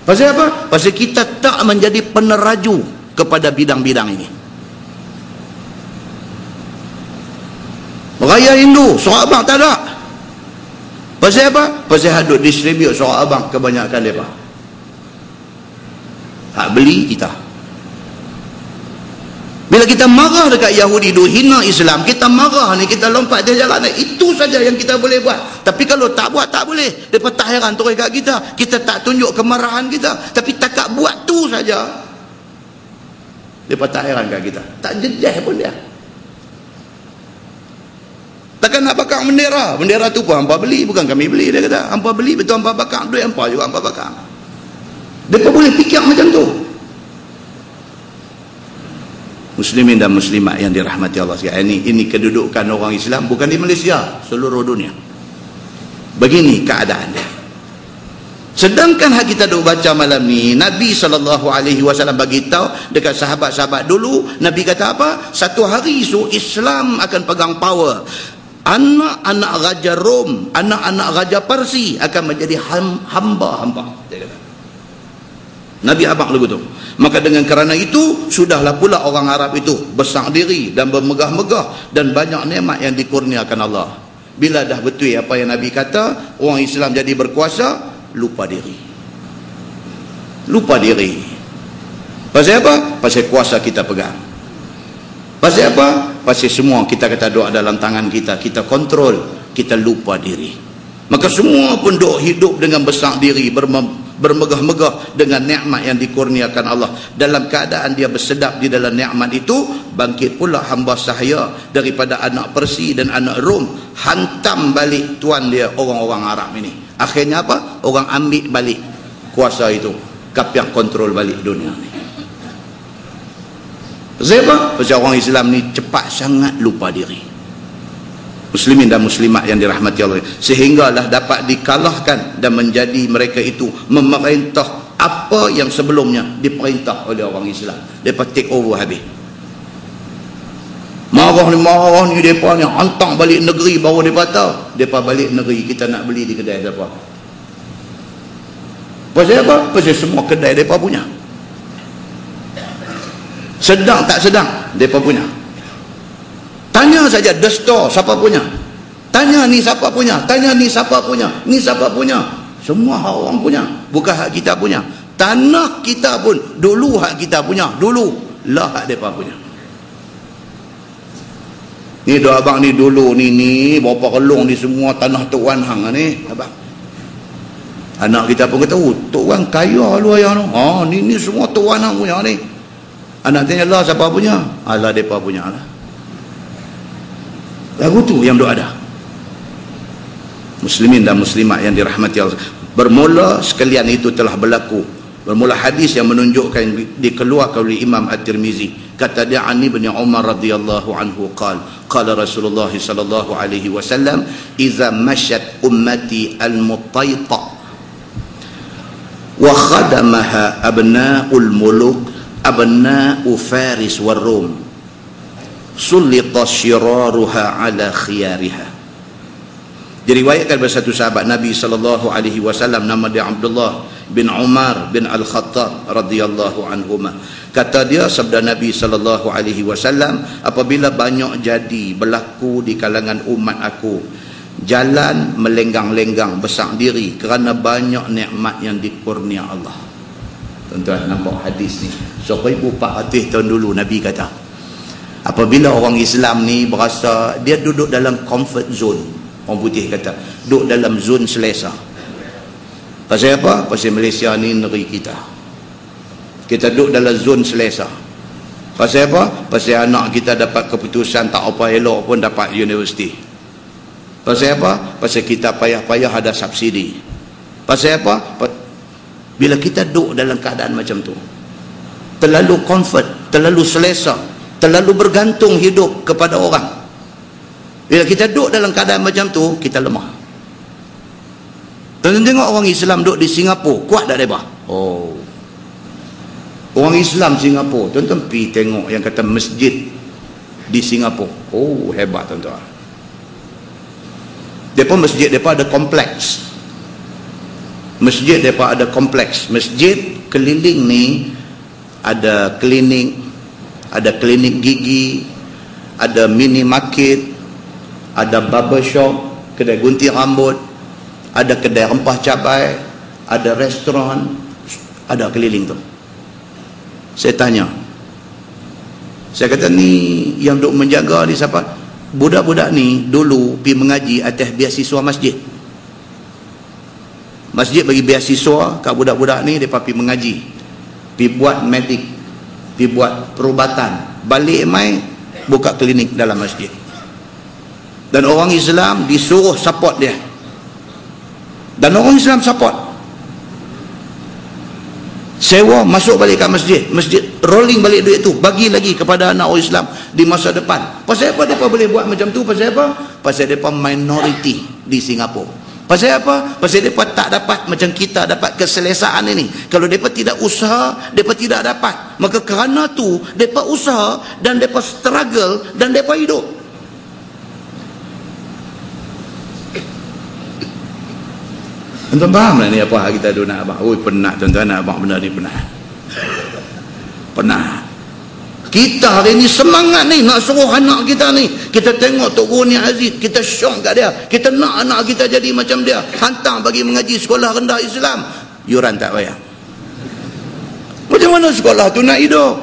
Pasal apa? Pasal kita tak menjadi peneraju kepada bidang-bidang ini. Raya Hindu, surat abang tak ada. Pasal apa? Pasal hadut distribute surat abang kebanyakan mereka. Hak beli kita. Bila kita marah dekat Yahudi tu, hina Islam, kita marah ni, kita lompat dia jalan ni, itu saja yang kita boleh buat. Tapi kalau tak buat, tak boleh. Mereka tak heran terus kat kita. Kita tak tunjuk kemarahan kita. Tapi takat buat tu saja, mereka tak heran kat kita. Tak jejah pun dia. Takkan nak bakar bendera. Bendera tu pun hampa beli, bukan kami beli, dia kata. Hampa beli, betul hampa bakar. Duit hampa juga hampa bakar. Mereka boleh fikir macam tu. Muslimin dan muslimat yang dirahmati Allah sekalian, ini kedudukan orang Islam bukan di Malaysia, seluruh dunia. Begini keadaan dia. Sedangkan hak kita duk baca malam ni, Nabi SAW bagi tahu dekat sahabat-sahabat dulu, Nabi kata apa? Satu hari isu Islam akan pegang power. Anak-anak Raja Rom, anak-anak Raja Parsi akan menjadi hamba-hamba. Dia kata. Nabi abang lagu tu. Maka dengan kerana itu, sudahlah pula orang Arab itu besar diri dan bermegah-megah dan banyak nikmat yang dikurniakan Allah. Bila dah betul apa yang Nabi kata, orang Islam jadi berkuasa, lupa diri. Lupa diri. Pasal apa? Pasal kuasa kita pegang. Pasal apa? Pasal semua kita kata doa dalam tangan kita, kita kontrol, kita lupa diri. Maka semua pun duk hidup dengan besar diri, bermegah-megah dengan nikmat yang dikurniakan Allah. Dalam keadaan dia bersedap di dalam nikmat itu, bangkit pula hamba sahaya daripada anak Persi dan anak Rom, hantam balik tuan dia orang-orang Arab ini. Akhirnya apa? Orang ambil balik kuasa itu, kapiak kontrol balik dunia ni. Pasal apa? Pasal orang Islam ni cepat sangat lupa diri. Muslimin dan muslimat yang dirahmati Allah, sehinggalah dapat dikalahkan dan menjadi mereka itu memerintah apa yang sebelumnya diperintah oleh orang Islam. Mereka take over habis. Marah ni mereka ni hantar balik negeri, baru mereka tahu mereka balik negeri kita nak beli di kedai siapa. Pasal apa? Pasal semua kedai mereka punya. Sedang tak sedang mereka punya. Tanya saja the store siapa punya, tanya ni siapa punya, tanya ni siapa punya, ni siapa punya. Semua hak orang punya, bukan hak kita punya. Tanah kita pun dulu hak kita punya, dulu lah hak mereka punya. Ni doa abang ni dulu ni berapa kelong ni semua tanah Tok Wan hang ni abang. Anak kita pun kata, oh Tok Wan kaya lu ayah tu. Ni semua Tok Wan hang punya ni. Anak tanya lah siapa punya? Alah mereka punya lah. Lagu tu yang doa ada. Muslimin dan muslimat yang dirahmati Allah, bermula sekalian itu telah berlaku. Bermula hadis yang menunjukkan dikeluarkan oleh Imam At-Tirmizi. Kata dia, Ani bin Umar radhiyallahu anhu qala Rasulullah sallallahu alaihi wasallam, "Idza masyat ummati al-mutayta wa khadamaha abna'ul muluk, abna'u Faris war Rum, sullita syiraruha ala khiyariha." Diriwayatkan oleh satu sahabat Nabi sallallahu alaihi wasallam, nama dia Abdullah bin Umar bin Al-Khattab radhiyallahu anhuma. Kata dia, sabda Nabi sallallahu alaihi wasallam, apabila banyak jadi berlaku di kalangan umat aku jalan melenggang-lenggang besar diri kerana banyak nikmat yang dikurnia Allah. Tuan-tuan nampak hadis ni 1400 tahun dulu Nabi kata, apabila orang Islam ni berasa dia duduk dalam comfort zone, orang putih kata duduk dalam zon selesa. Pasal apa? Pasal Malaysia ni negeri kita, kita duduk dalam zon selesa. Pasal apa? Pasal anak kita dapat keputusan tak apa elok pun dapat universiti. Pasal apa? Pasal kita payah-payah ada subsidi. Pasal apa? Bila kita duduk dalam keadaan macam tu, terlalu comfort, terlalu selesa, terlalu bergantung hidup kepada orang. Bila kita duduk dalam keadaan macam tu, kita lemah. Tuan-tuan tengok orang Islam duduk di Singapura, kuat tak mereka? Oh, orang Islam Singapura, tuan-tuan pergi tengok yang kata masjid di Singapura. Oh, hebat tuan-tuan. Mereka masjid mereka ada kompleks. Masjid mereka ada kompleks. Masjid keliling ni ada klinik, ada klinik gigi, ada mini market, ada barber shop, kedai gunting rambut, ada kedai rempah cabai, ada restoran, ada keliling tu. Saya tanya, saya kata ni yang duk menjaga ni siapa? Budak-budak ni dulu pergi mengaji atas beasiswa masjid. Masjid bagi beasiswa kat budak-budak ni, mereka pergi mengaji, pergi buat medik, pergi buat perubatan, balik mai buka klinik dalam masjid. Dan orang Islam disuruh support dia, dan orang Islam support. sewa, masuk balik kat masjid, masjid rolling balik duit tu, bagi lagi kepada anak orang Islam di masa depan. Pasal apa mereka boleh buat macam tu? Pasal apa? Pasal mereka minoriti di Singapura. Pasal apa? Pasal mereka tak dapat macam kita dapat keselesaan ini. Kalau mereka tidak usaha, mereka tidak dapat. Maka kerana tu mereka usaha dan mereka struggle dan mereka hidup. Tuan-tuan faham lah ni apa kita ada nak abang. Oi, penat tuan-tuan nak abang benda ni, penat. Penat. Kita hari ni semangat ni nak suruh anak kita ni. Kita tengok Tok Guru ni Aziz, kita syok kat dia. Kita nak anak kita jadi macam dia. Hantar bagi mengaji sekolah rendah Islam. Yuran tak bayar. Macam mana sekolah tu nak hidup?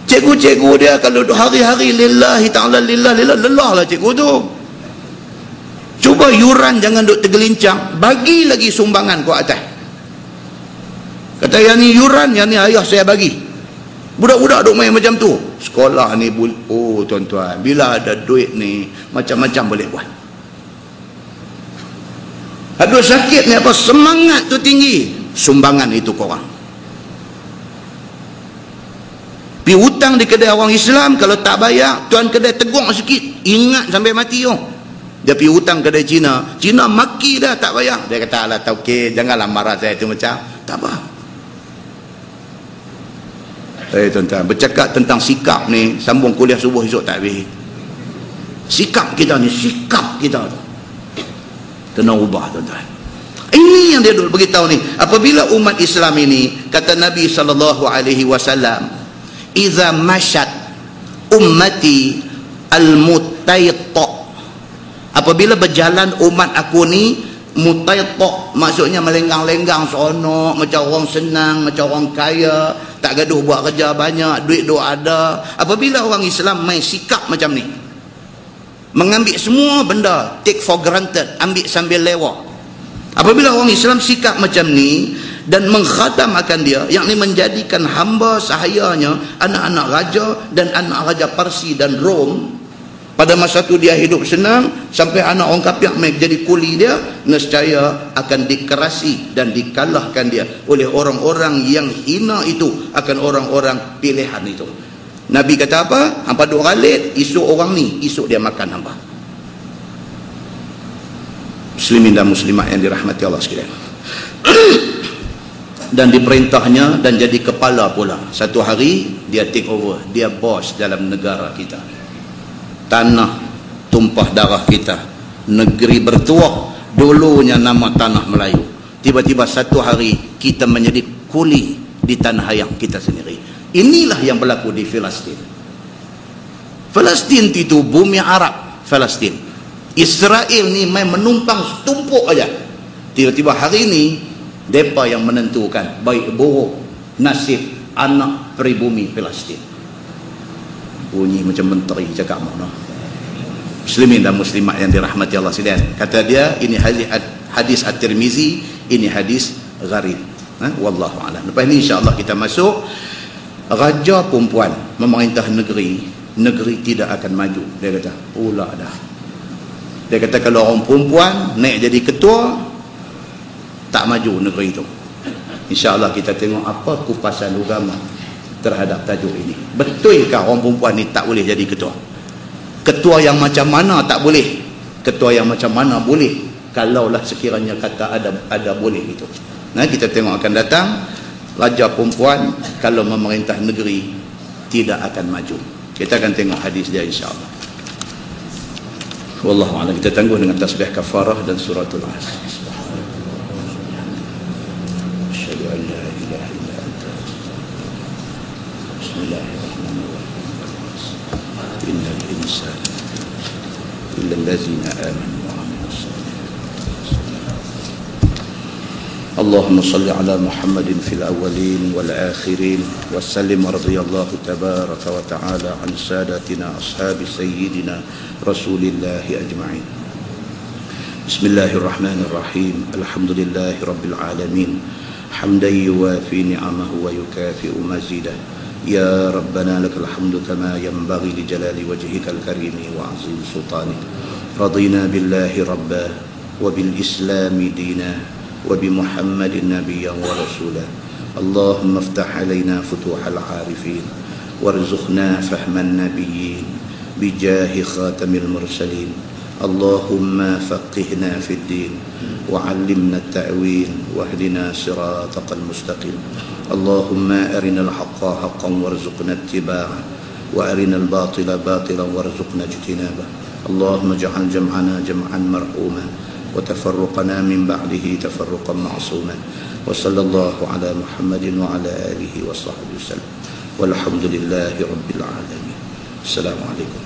Cikgu-cikgu dia kalau hari-hari lillahi ta'ala lelah lah cikgu tu. Cuba yuran jangan duk tergelincang, bagi lagi sumbangan ke atas. Kata yang ni yuran, yang ni ayah saya bagi. Budak-budak duk main macam tu. Sekolah ni, oh tuan-tuan, bila ada duit ni macam-macam boleh buat. Ada sakit ni apa, semangat tu tinggi, sumbangan itu korang. Pi hutang di kedai orang Islam, kalau tak bayar, tuan kedai tegur sikit, ingat sampai mati yo. Dia pergi hutang kedai Cina, Cina maki dah tak bayar. Dia kata, alah tauke, janganlah marah saya tu macam. Tak apa. Tuan-tuan, bercakap tentang sikap ni, sambung kuliah subuh esok tak habis. Sikap kita ni, sikap kita tu kena ubah tuan-tuan. Ini yang dia duk beritahu ni. Apabila umat Islam ini, kata Nabi SAW, iza masyat ummati al-mutayta, apabila berjalan umat aku ni, mutayta maksudnya melenggang-lenggang seronok, macam orang senang, macam orang kaya, tak gaduh buat kerja banyak, duit duk ada. Apabila orang Islam main sikap macam ni, mengambil semua benda take for granted, ambil sambil lewa. Apabila orang Islam sikap macam ni dan menghadam akan dia, yakni menjadikan hamba sahayanya anak-anak raja dan anak raja Parsi dan Rom. Pada masa tu dia hidup senang, sampai anak orang kafir mai jadi kuli dia, nescaya akan dikerasi dan dikalahkan dia oleh orang-orang yang hina itu, akan orang-orang pilihan itu. Nabi kata apa? Hampa duk ralit, esok orang ni, esok dia makan hampa. Muslimin dan muslimat yang dirahmati Allah sekalian. Dan diperintahnya dan jadi kepala pula. Satu hari dia take over, dia bos dalam negara kita. Tanah tumpah darah kita, negeri bertuah, dulunya nama tanah Melayu. Tiba-tiba satu hari kita menjadi kuli di tanah ayam kita sendiri. Inilah yang berlaku di Palestin. Palestin itu bumi Arab. Palestin, Israel ni main menumpang tumpuk aja. Tiba-tiba hari ini mereka yang menentukan baik buruk nasib anak pribumi Palestin. Bunyi macam menteri cakap mana. Muslimin dan muslimat yang dirahmati Allah sekalian, kata dia ini hadis At-Tirmizi, ini hadis gharib. Wallahu a'lam. Lepas ni insya-Allah kita masuk raja perempuan memerintah negeri tidak akan maju. Dia kata pula dah. Dia kata kalau orang perempuan naik jadi ketua, tak maju negeri itu. InsyaAllah kita tengok apa kupasan agama terhadap tajuk ini. Betulkah orang perempuan ni tak boleh jadi ketua? Ketua yang macam mana tak boleh? Ketua yang macam mana boleh? Kalaulah sekiranya kata ada boleh itu. Nah, kita tengok akan datang raja perempuan kalau memerintah negeri tidak akan maju. Kita akan tengok hadis dia insya-Allah. Wallahu a'lam. Kita tangguh dengan tasbih kafarah dan suratul Asr. Asyhadu an la ilaha illa anta. Bismillahirrahmanirrahim. Innal insana illa allazina amanu wa amilus solihat. اللهم صل على محمد في الأولين والآخرين وسلم رضي الله تبارك وتعالى عن سادتنا أصحاب سيدنا رسول الله أجمعين. بسم الله الرحمن الرحيم. الحمد لله رب العالمين حمدا يوافي نعمه ويكافئ مزيده. يا ربنا لك الحمد كما ينبغي لجلال وجهك الكريم وعظيم سلطانك. رضينا بالله ربا وبالإسلام دينا وبمحمد نبيا ورسولا اللهم افتح علينا فتوح العارفين وارزقنا فهم النبيين بجاه خاتم المرسلين. اللهم فقهنا في الدين وعلمنا التأويل واهدنا صراطك المستقيم. اللهم أرنا الحق حقا وارزقنا اتباعه وأرنا الباطل باطلا وارزقنا اجتنابه. اللهم اجعل جمعنا جمعا مرحوما وتفرقنا من بعده تفرقا معصوما. وصلى الله على محمد وعلى آله وصحبه وسلم والحمد لله رب العالمين. السلام عليكم.